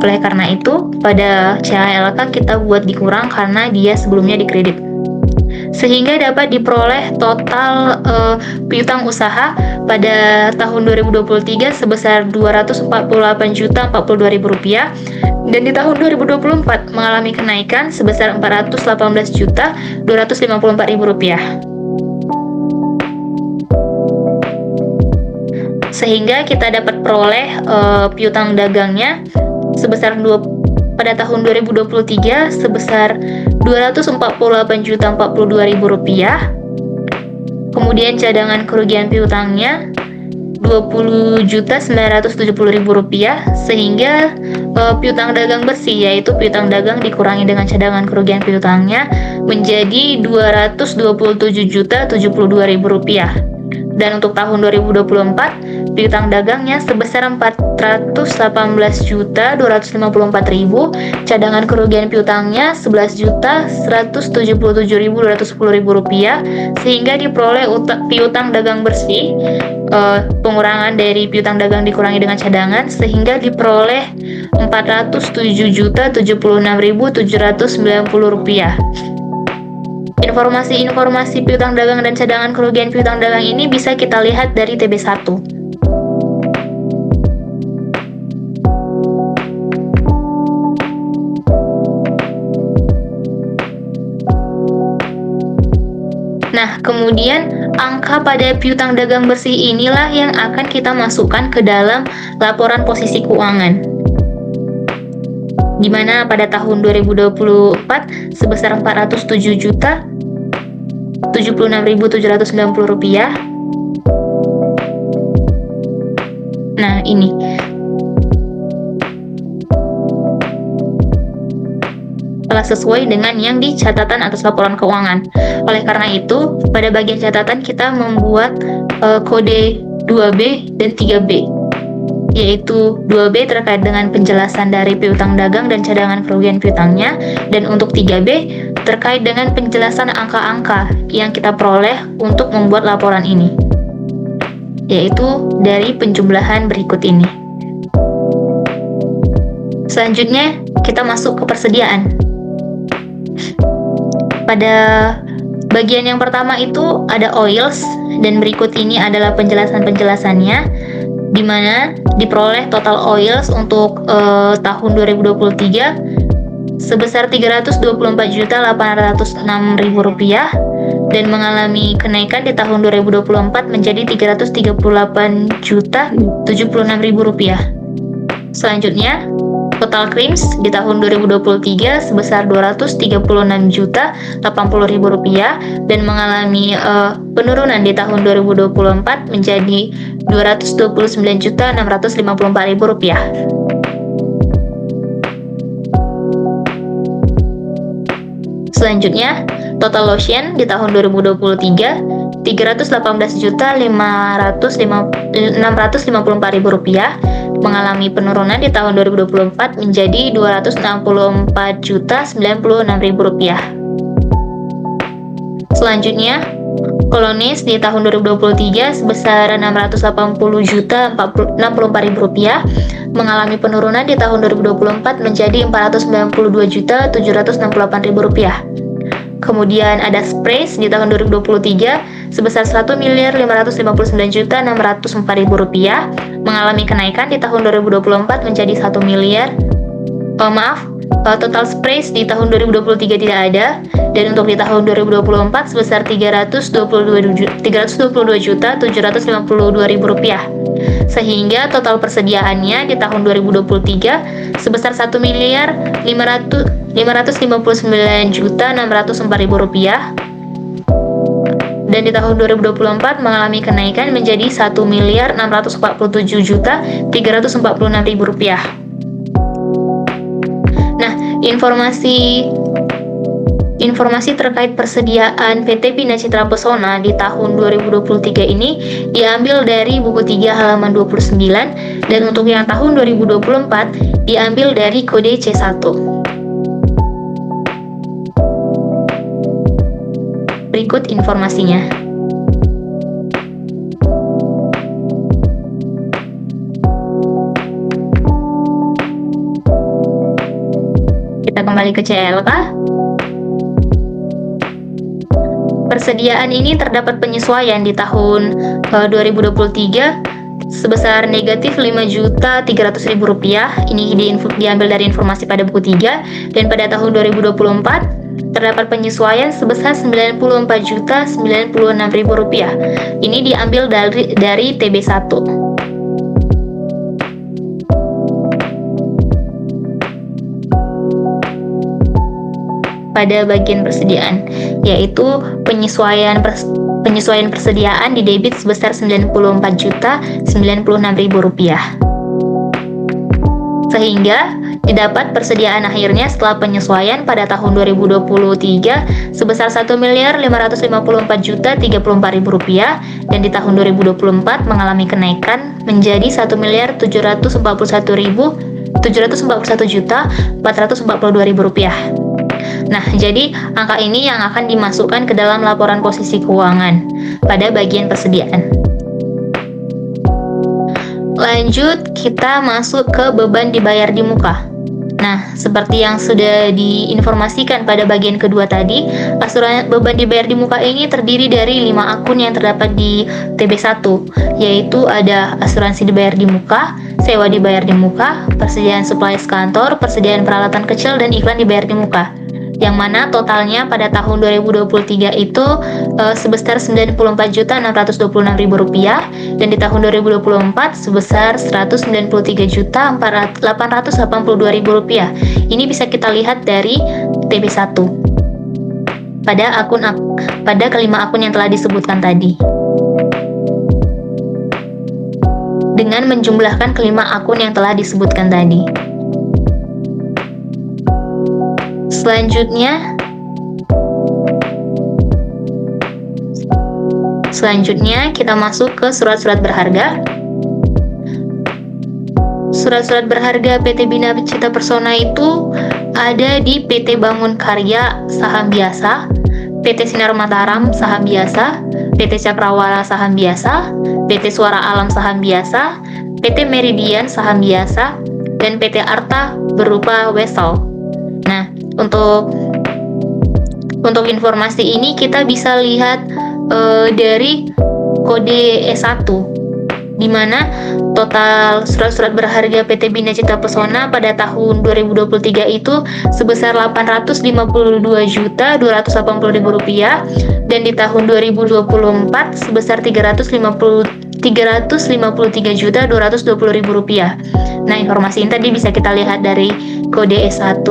Oleh karena itu, pada CHLK kita buat dikurang karena dia sebelumnya dikredit. Sehingga dapat diperoleh total piutang usaha pada tahun 2023 sebesar Rp248.042.000 dan di tahun 2024 mengalami kenaikan sebesar Rp418.254.000. Sehingga kita dapat peroleh piutang dagangnya sebesar pada tahun 2023 sebesar Rp248.042.000. Kemudian cadangan kerugian piutangnya Rp20.970.000 sehingga piutang dagang bersih yaitu piutang dagang dikurangi dengan cadangan kerugian piutangnya menjadi Rp227.072.000. Dan untuk tahun 2024, piutang dagangnya sebesar 418.254.000, cadangan kerugian piutangnya 11.177.210.000 rupiah, sehingga diperoleh piutang dagang bersih, pengurangan dari piutang dagang dikurangi dengan cadangan, sehingga diperoleh 407.076.790 rupiah. Informasi-informasi piutang dagang dan cadangan kerugian piutang dagang ini bisa kita lihat dari TB1. Nah, kemudian angka pada piutang dagang bersih inilah yang akan kita masukkan ke dalam laporan posisi keuangan, di mana pada tahun 2024 sebesar 407.076.790 rupiah. Nah, ini telah sesuai dengan yang di catatan atas laporan keuangan. Oleh karena itu, pada bagian catatan kita membuat kode 2B dan 3B, yaitu 2B terkait dengan penjelasan dari piutang dagang dan cadangan kerugian piutangnya, dan untuk 3B terkait dengan penjelasan angka-angka yang kita peroleh untuk membuat laporan ini, yaitu dari penjumlahan berikut ini. Selanjutnya, kita masuk ke persediaan. Pada bagian yang pertama itu ada oils, dan berikut ini adalah penjelasan-penjelasannya, di mana diperoleh total oils untuk tahun 2023 sebesar 324.806.000 rupiah, dan mengalami kenaikan di tahun 2024 menjadi 338.076.000 rupiah. Selanjutnya, total claims di tahun 2023 sebesar 236.080.000 rupiah, dan mengalami penurunan di tahun 2024 menjadi 229.654.000 rupiah. Selanjutnya, total lotion di tahun 2023 318.654.000 rupiah, mengalami penurunan di tahun 2024 menjadi 264.096.000 rupiah. Selanjutnya, kolonis di tahun 2023 sebesar 680.064.000 rupiah, mengalami penurunan di tahun 2024 menjadi 492.768.000 rupiah. Kemudian ada sprays di tahun 2023 sebesar 1.559.604.000 rupiah, mengalami kenaikan di tahun 2024 menjadi 1 miliar. Total sprays di tahun 2023 tidak ada, dan untuk di tahun 2024 sebesar 322.752.000 rupiah. Sehingga total persediaannya di tahun 2023 sebesar 1.559.604.000 rupiah, dan di tahun 2024 mengalami kenaikan menjadi 1.647.346.000 rupiah. Nah, informasi terkait persediaan PT Bina Citra Pesona di tahun 2023 ini diambil dari buku 3 halaman 29, dan untuk yang tahun 2024 diambil dari kode C1. Berikut informasinya. Kita kembali ke CLK. Persediaan ini terdapat penyesuaian di tahun 2023 sebesar negatif 5.300.000 rupiah. Ini diambil dari informasi pada buku 3, dan pada tahun 2024 terdapat penyesuaian sebesar 94.096.000 rupiah. Ini diambil dari TB1. Pada bagian persediaan, yaitu penyesuaian persediaan di debit sebesar 94.096.000 rupiah. Sehingga Didapat persediaan akhirnya setelah penyesuaian pada tahun 2023 sebesar Rp1.554.034.000 dan di tahun 2024 mengalami kenaikan menjadi Rp1.741.442.000. Nah, jadi angka ini yang akan dimasukkan ke dalam laporan posisi keuangan pada bagian persediaan. Lanjut, kita masuk ke beban dibayar di muka. Nah, seperti yang sudah diinformasikan pada bagian kedua tadi, asuransi beban dibayar di muka ini terdiri dari 5 akun yang terdapat di TB1, yaitu ada asuransi dibayar di muka, sewa dibayar di muka, persediaan supplies kantor, persediaan peralatan kecil, dan iklan dibayar di muka. Yang mana totalnya pada tahun 2023 itu sebesar Rp94.626.000 dan di tahun 2024 sebesar Rp193.882.000. Ini bisa kita lihat dari TB1 pada kelima akun yang telah disebutkan tadi. Dengan menjumlahkan kelima akun yang telah disebutkan tadi. Selanjutnya kita masuk ke surat-surat berharga. Surat-surat berharga PT Bina Citra Persona itu ada di PT Bangun Karya saham biasa, PT Sinar Mataram saham biasa, PT Cakrawala saham biasa, PT Suara Alam saham biasa, PT Meridian saham biasa, dan PT Arta berupa Wesel. Nah, untuk informasi ini kita bisa lihat dari kode E1, di mana total surat-surat berharga PT Bina Citra Persona pada tahun 2023 itu sebesar Rp852.280.000 dan di tahun 2024 sebesar Rp353.220.000. Nah, informasi ini tadi bisa kita lihat dari kode E1.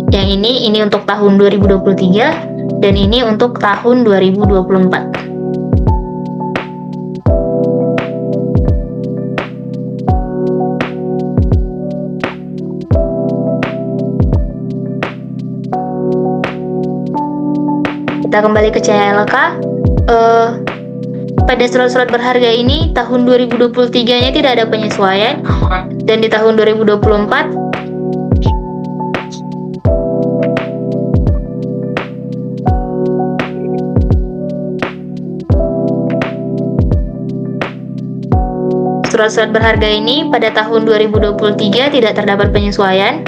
Yang ini untuk tahun 2023 dan ini untuk tahun 2024. Kita kembali ke CHLK. Pada surat-surat berharga ini tahun 2023-nya tidak ada penyesuaian dan di tahun 2024 surat-surat berharga ini pada tahun 2023 tidak terdapat penyesuaian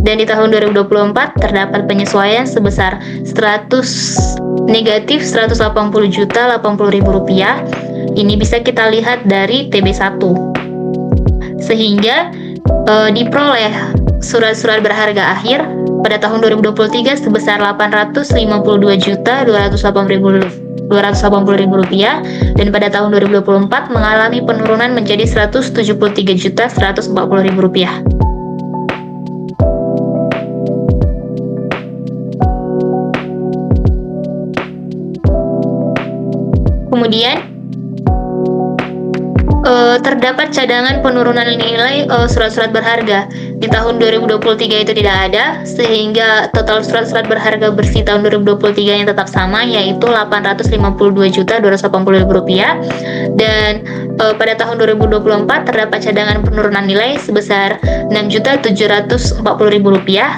dan di tahun 2024 terdapat penyesuaian sebesar -180.080.080.000. Ini bisa kita lihat dari TB1. Sehingga diperoleh surat-surat berharga akhir pada tahun 2023 sebesar Rp852.280.000 dan pada tahun 2024 mengalami penurunan menjadi Rp173.140.000. Kemudian terdapat cadangan penurunan nilai surat-surat berharga. Di tahun 2023 itu tidak ada, sehingga total surat-surat berharga bersih tahun 2023 yang tetap sama, yaitu Rp852.280.000 dan pada tahun 2024 terdapat cadangan penurunan nilai sebesar Rp6.740.000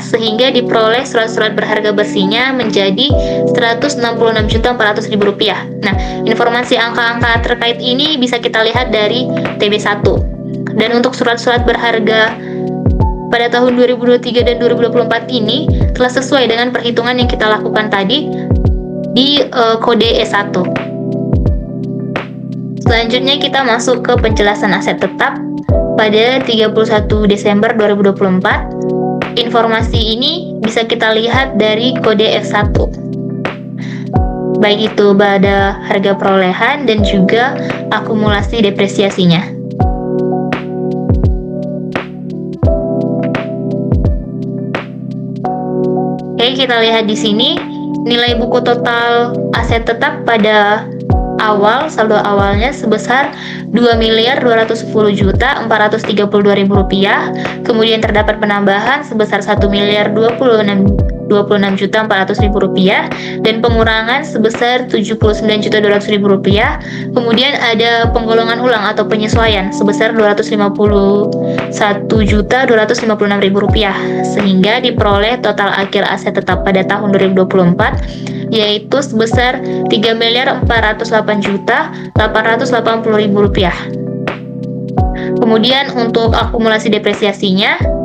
sehingga diperoleh surat-surat berharga bersihnya menjadi Rp166.400.000. Nah, informasi angka-angka terkait ini bisa kita lihat dari TB1. Dan untuk surat-surat berharga pada tahun 2023 dan 2024 ini telah sesuai dengan perhitungan yang kita lakukan tadi di kode E1. Selanjutnya kita masuk ke penjelasan aset tetap pada 31 Desember 2024. Informasi ini bisa kita lihat dari kode F1. Baik itu pada harga perolehan dan juga akumulasi depresiasinya. Oke, kita lihat di sini nilai buku total aset tetap pada saldo awalnya sebesar Rp2.210.432.000. Kemudian terdapat penambahan sebesar Rp1.026.400.000 dan pengurangan sebesar Rp79.200.000. Kemudian ada penggolongan ulang atau penyesuaian sebesar Rp251.256.000, sehingga diperoleh total akhir aset tetap pada tahun 2024 yaitu sebesar Rp3.408.880.000. Kemudian untuk akumulasi depresiasinya,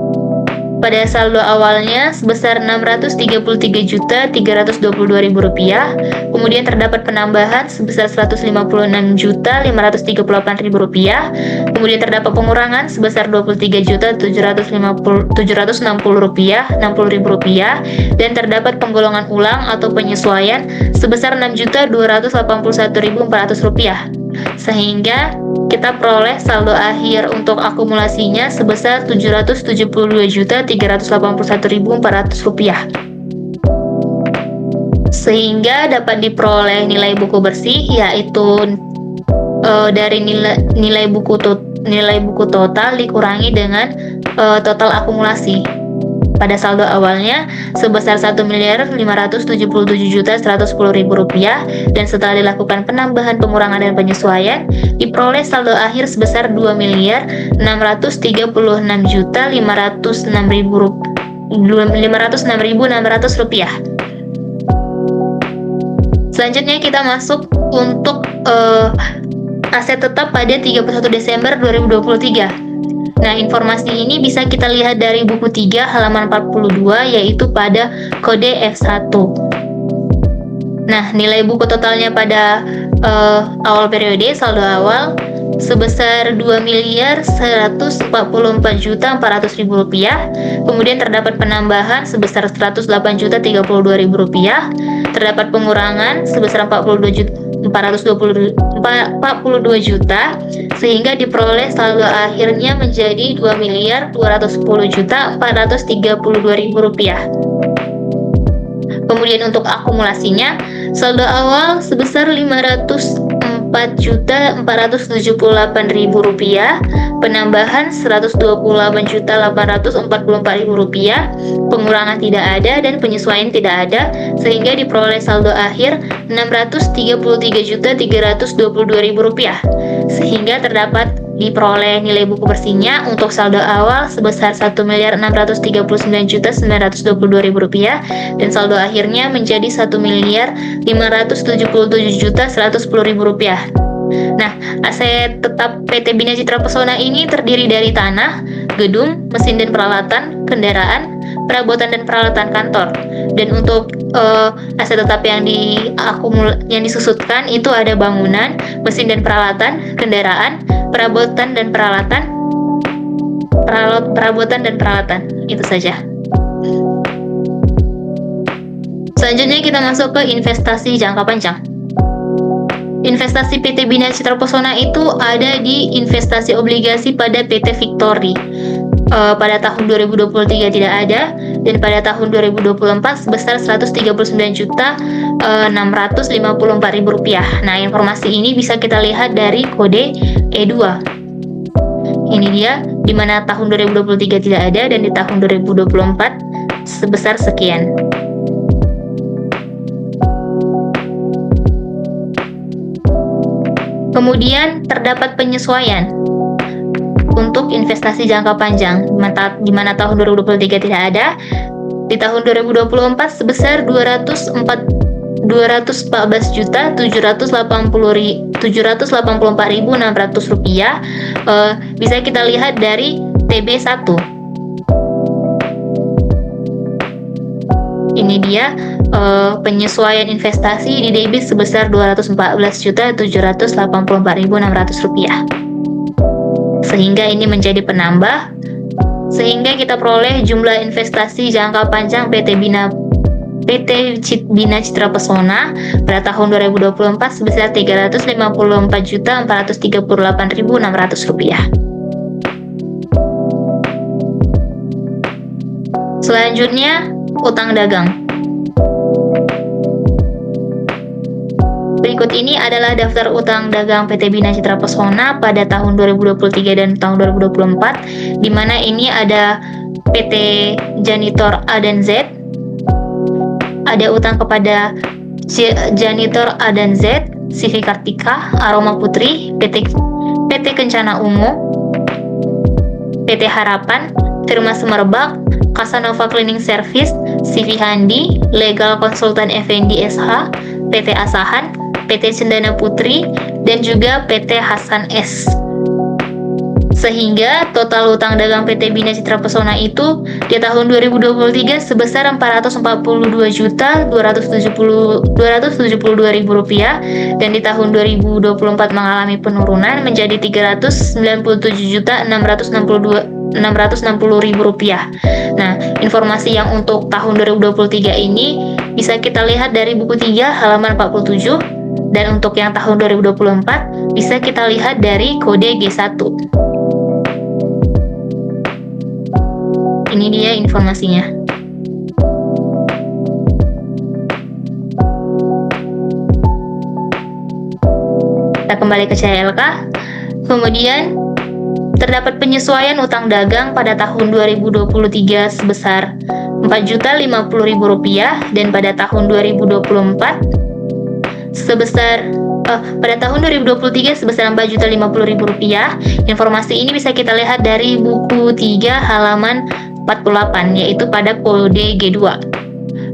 pada saldo awalnya sebesar Rp633.322.000, kemudian terdapat penambahan sebesar Rp156.538.000, kemudian terdapat pengurangan sebesar Rp23.760.60.000, dan terdapat penggolongan ulang atau penyesuaian sebesar Rp6.281.400, sehingga kita peroleh saldo akhir untuk akumulasinya sebesar Rp772.381.400, sehingga dapat diperoleh nilai buku bersih yaitu dari nilai buku total dikurangi dengan total akumulasi. Pada saldo awalnya sebesar Rp1.577.110.000 dan setelah dilakukan penambahan, pengurangan, dan penyesuaian, diperoleh saldo akhir sebesar Rp2.636.506.600. Selanjutnya kita masuk untuk aset tetap pada 31 Desember 2023. Nah, informasi ini bisa kita lihat dari buku 3 halaman 42 yaitu pada kode F1. Nah, nilai buku totalnya pada awal periode saldo awal sebesar Rp2.144.400.000. Kemudian terdapat penambahan sebesar Rp108.032.000. Terdapat pengurangan sebesar Rp42 juta, sehingga diperoleh saldo akhirnya menjadi Rp2.210.432.000. Kemudian untuk akumulasinya, saldo awal sebesar Rp504.478.000, penambahan Rp128.844.000, pengurangan tidak ada dan penyesuaian tidak ada, sehingga diperoleh saldo akhir Rp633.322.000, sehingga terdapat diperoleh nilai buku bersihnya untuk saldo awal sebesar Rp1.639.922.000 dan saldo akhirnya menjadi Rp1.577.110.000. Nah, aset tetap PT Bina Citra Pesona ini terdiri dari tanah, gedung, mesin dan peralatan, kendaraan, perabotan dan peralatan kantor. Dan untuk aset tetap yang disusutkan itu ada bangunan, mesin dan peralatan, kendaraan, perabotan dan peralatan. Itu saja. Selanjutnya kita masuk ke investasi jangka panjang. Investasi PT Bina Citra Pesona itu ada di investasi obligasi pada PT Victory. Pada tahun 2023 tidak ada, dan pada tahun 2024 sebesar Rp139.654.000. Nah, informasi ini bisa kita lihat dari kode E2. Ini dia, di mana tahun 2023 tidak ada dan di tahun 2024 sebesar sekian. Kemudian terdapat penyesuaian untuk investasi jangka panjang, di mana tahun 2023 tidak ada. Di tahun 2024 sebesar Rp214.784.600. Bisa kita lihat dari TB1. Ini dia penyesuaian investasi di debit sebesar Rp214.784.600, sehingga ini menjadi penambah, sehingga kita peroleh jumlah investasi jangka panjang PT Bina Citra Pesona pada tahun 2024 sebesar Rp354.438.600. Selanjutnya, utang dagang. Berikut ini adalah daftar utang dagang PT Bina Citra Pesona pada tahun 2023 dan tahun 2024, di mana ini ada PT Janitor A dan Z, ada utang kepada Janitor A dan Z, CV Kartika, Aroma Putri, PT Kencana Ungu, PT Harapan, Firma Semerbak, Casanova Cleaning Service, CV Handi, Legal Konsultan Effendi SH, PT Asahan, PT Cendana Putri, dan juga PT Hasan S. Sehingga total utang dagang PT Bina Citra Pesona itu di tahun 2023 sebesar Rp442.272.000 dan di tahun 2024 mengalami penurunan menjadi Rp397.660.000. Nah, informasi yang untuk tahun 2023 ini bisa kita lihat dari buku 3 halaman 47, dan untuk yang tahun 2024 bisa kita lihat dari kode G1. Ini dia informasinya. Kita kembali ke CLK. Kemudian terdapat penyesuaian utang dagang pada tahun 2023 sebesar Rp4.050.000 dan pada tahun 2024 pada tahun 2023 sebesar Rp4.050.000. Informasi ini bisa kita lihat dari buku 3 halaman 48, yaitu pada kode G2.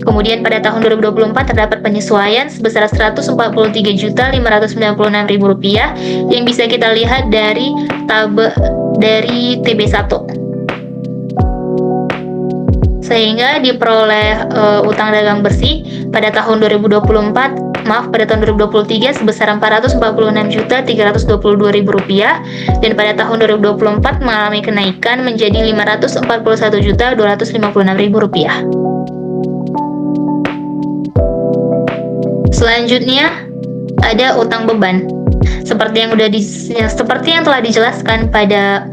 Kemudian pada tahun 2024 terdapat penyesuaian sebesar Rp143.596.000 yang bisa kita lihat dari TB1. Sehingga diperoleh utang dagang bersih pada tahun 2023 sebesar Rp446.322.000 dan pada tahun 2024 mengalami kenaikan menjadi Rp541.256.000. Selanjutnya ada utang beban. Seperti yang telah dijelaskan pada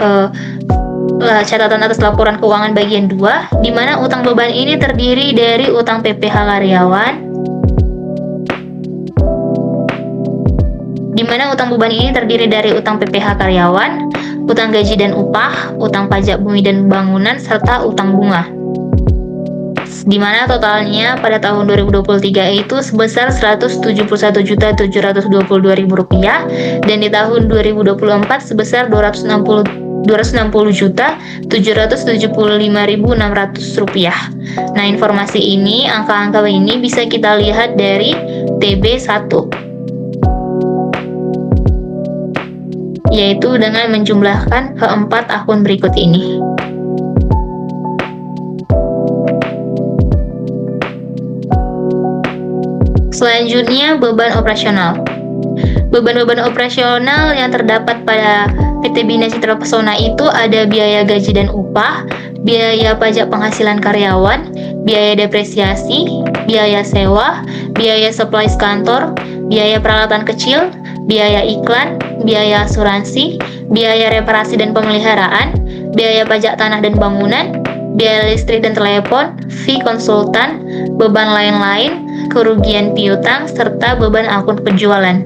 catatan atas laporan keuangan bagian 2, di mana utang beban ini terdiri dari utang PPh karyawan, utang gaji dan upah, utang pajak bumi dan bangunan, serta utang bunga. Di mana totalnya pada tahun 2023 itu sebesar Rp171.722.000 dan di tahun 2024 sebesar Rp260.775.600. Nah, informasi ini, angka-angka ini bisa kita lihat dari TB1, yaitu dengan menjumlahkan keempat akun berikut ini. Selanjutnya, beban operasional. Beban-beban operasional yang terdapat pada PT Bina Citra Pesona itu ada biaya gaji dan upah, biaya pajak penghasilan karyawan, biaya depresiasi, biaya sewa, biaya supplies kantor, biaya peralatan kecil, biaya iklan, biaya asuransi, biaya reparasi dan pemeliharaan, biaya pajak tanah dan bangunan, biaya listrik dan telepon, fee konsultan, beban lain-lain, kerugian piutang, serta beban akun penjualan.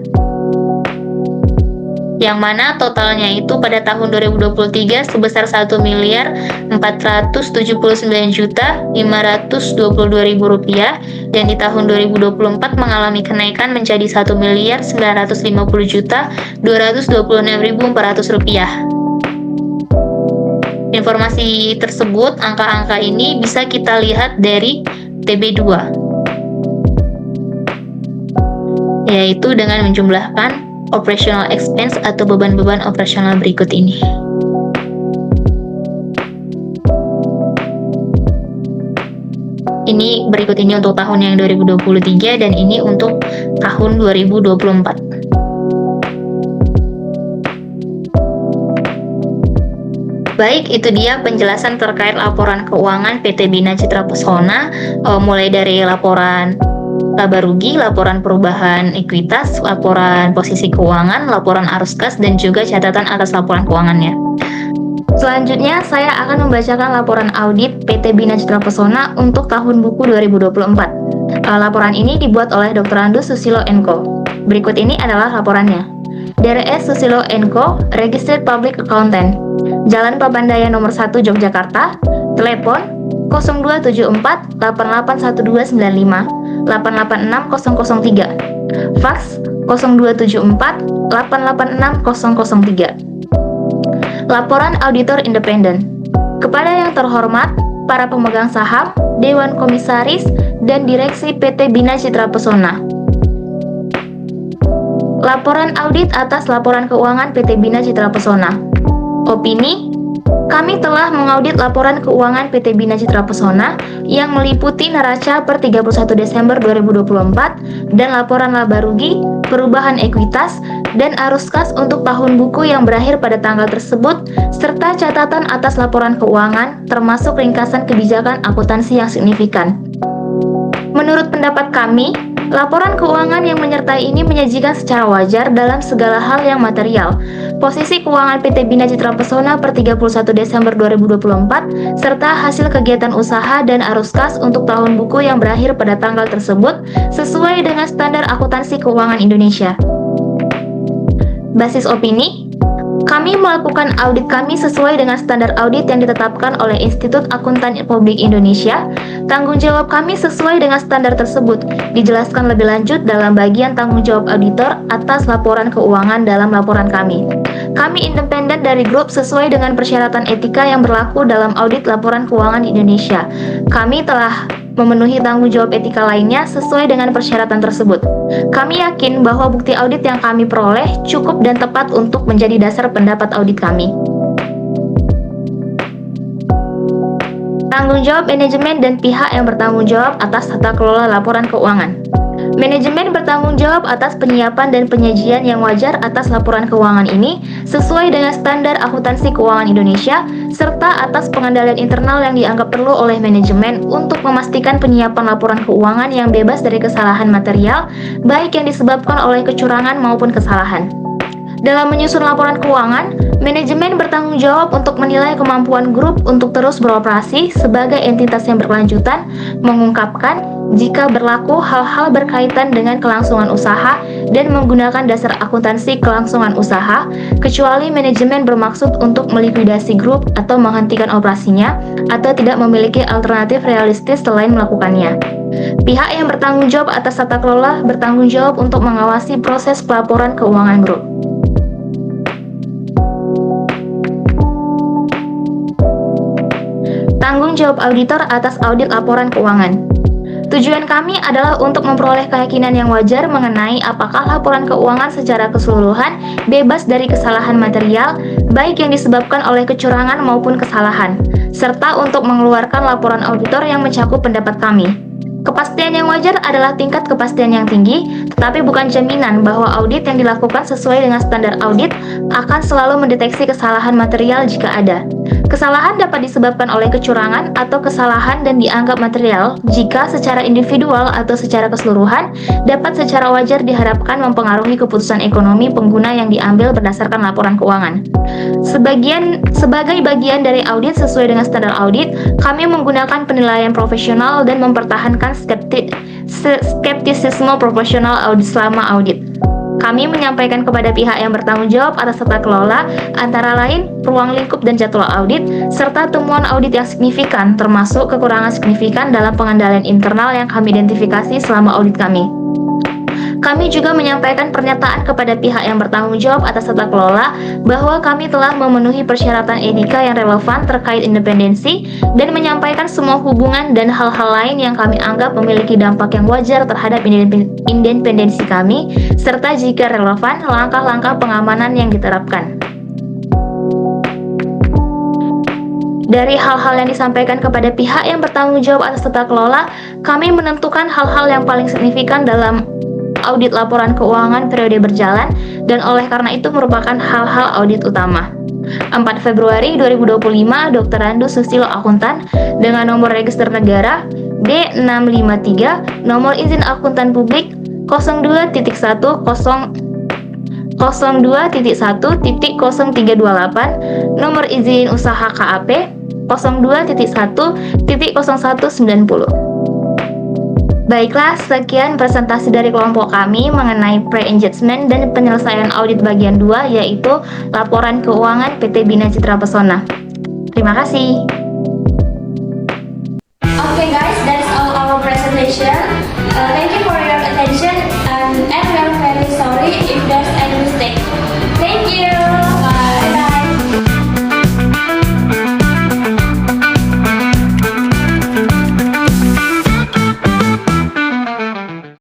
Yang mana totalnya itu pada tahun 2023 sebesar Rp1.479.522.000 dan di tahun 2024 mengalami kenaikan menjadi Rp1.950.226.400. Informasi tersebut, angka-angka ini bisa kita lihat dari TB2, yaitu dengan menjumlahkan operational expense atau beban-beban operasional berikut ini. Ini berikut ini untuk tahun yang 2023 dan ini untuk tahun 2024. Baik, itu dia penjelasan terkait laporan keuangan PT Bina Citra Pesona, mulai dari laporan laba rugi, laporan perubahan ekuitas, laporan posisi keuangan, laporan arus kas, dan juga catatan atas laporan keuangannya. Selanjutnya, saya akan membacakan laporan audit PT Bina Citra Pesona untuk tahun buku 2024. Laporan ini dibuat oleh Dr. Andus Susilo & Co. Berikut ini adalah laporannya. DRS Susilo Co, Registered Public Accountant, Jalan Pabandayan nomor 1 Yogyakarta, telepon 0274 881295 886003, fax 0274 886003. Laporan Auditor Independen. Kepada yang terhormat, para pemegang saham, Dewan Komisaris, dan Direksi PT Bina Citra Pesona. Laporan audit atas laporan keuangan PT Bina Citra Pesona. Opini, kami telah mengaudit laporan keuangan PT Bina Citra Pesona yang meliputi neraca per 31 Desember 2024 dan laporan laba rugi, perubahan ekuitas, dan arus kas untuk tahun buku yang berakhir pada tanggal tersebut, serta catatan atas laporan keuangan, termasuk ringkasan kebijakan akuntansi yang signifikan. Menurut pendapat kami, laporan keuangan yang menyertai ini menyajikan secara wajar dalam segala hal yang material. Posisi keuangan PT Bina Citra Pesona per 31 Desember 2024, serta hasil kegiatan usaha dan arus kas untuk tahun buku yang berakhir pada tanggal tersebut sesuai dengan standar akuntansi keuangan Indonesia. Basis opini, kami melakukan audit kami sesuai dengan standar audit yang ditetapkan oleh Institut Akuntan Publik Indonesia. Tanggung jawab kami sesuai dengan standar tersebut dijelaskan lebih lanjut dalam bagian tanggung jawab auditor atas laporan keuangan dalam laporan kami. Kami independen dari grup sesuai dengan persyaratan etika yang berlaku dalam audit laporan keuangan di Indonesia. Kami telah memenuhi tanggung jawab etika lainnya sesuai dengan persyaratan tersebut. Kami yakin bahwa bukti audit yang kami peroleh cukup dan tepat untuk menjadi dasar pendapat audit kami. Tanggung jawab manajemen dan pihak yang bertanggung jawab atas tata kelola laporan keuangan. Manajemen bertanggung jawab atas penyiapan dan penyajian yang wajar atas laporan keuangan ini sesuai dengan standar akuntansi keuangan Indonesia, serta atas pengendalian internal yang dianggap perlu oleh manajemen untuk memastikan penyiapan laporan keuangan yang bebas dari kesalahan material, baik yang disebabkan oleh kecurangan maupun kesalahan. Dalam menyusun laporan keuangan, manajemen bertanggung jawab untuk menilai kemampuan grup untuk terus beroperasi sebagai entitas yang berkelanjutan, mengungkapkan jika berlaku hal-hal berkaitan dengan kelangsungan usaha dan menggunakan dasar akuntansi kelangsungan usaha, kecuali manajemen bermaksud untuk melikuidasi grup atau menghentikan operasinya atau tidak memiliki alternatif realistis selain melakukannya. Pihak yang bertanggung jawab atas tata kelola bertanggung jawab untuk mengawasi proses pelaporan keuangan grup. Tanggung jawab auditor atas audit laporan keuangan. Tujuan kami adalah untuk memperoleh keyakinan yang wajar mengenai apakah laporan keuangan secara keseluruhan bebas dari kesalahan material, baik yang disebabkan oleh kecurangan maupun kesalahan, serta untuk mengeluarkan laporan auditor yang mencakup pendapat kami. Kepastian yang wajar adalah tingkat kepastian yang tinggi, tetapi bukan jaminan bahwa audit yang dilakukan sesuai dengan standar audit akan selalu mendeteksi kesalahan material jika ada. Kesalahan dapat disebabkan oleh kecurangan atau kesalahan dan dianggap material jika secara individual atau secara keseluruhan dapat secara wajar diharapkan mempengaruhi keputusan ekonomi pengguna yang diambil berdasarkan laporan keuangan. Sebagai bagian dari audit sesuai dengan standar audit, kami menggunakan penilaian profesional dan mempertahankan skeptisisme profesional audit selama audit. Kami menyampaikan kepada pihak yang bertanggung jawab atas tata kelola, antara lain ruang lingkup dan jadwal audit, serta temuan audit yang signifikan, termasuk kekurangan signifikan dalam pengendalian internal yang kami identifikasi selama audit kami. Kami juga menyampaikan pernyataan kepada pihak yang bertanggung jawab atas tata kelola bahwa kami telah memenuhi persyaratan etika yang relevan terkait independensi dan menyampaikan semua hubungan dan hal-hal lain yang kami anggap memiliki dampak yang wajar terhadap independensi kami, serta jika relevan, langkah-langkah pengamanan yang diterapkan. Dari hal-hal yang disampaikan kepada pihak yang bertanggung jawab atas tata kelola, kami menentukan hal-hal yang paling signifikan dalam audit laporan keuangan periode berjalan dan oleh karena itu merupakan hal-hal audit utama. 4 Februari 2025, Dr. Randu Susilo Akuntan dengan nomor register negara D653, nomor izin akuntan publik 02.1.038, nomor izin usaha KAP 02.1.0190. Baiklah, sekian presentasi dari kelompok kami mengenai pre-engagement dan penyelesaian audit bagian 2, yaitu laporan keuangan PT Bina Citra Pesona. Terima kasih. Okay guys, that's all our presentation.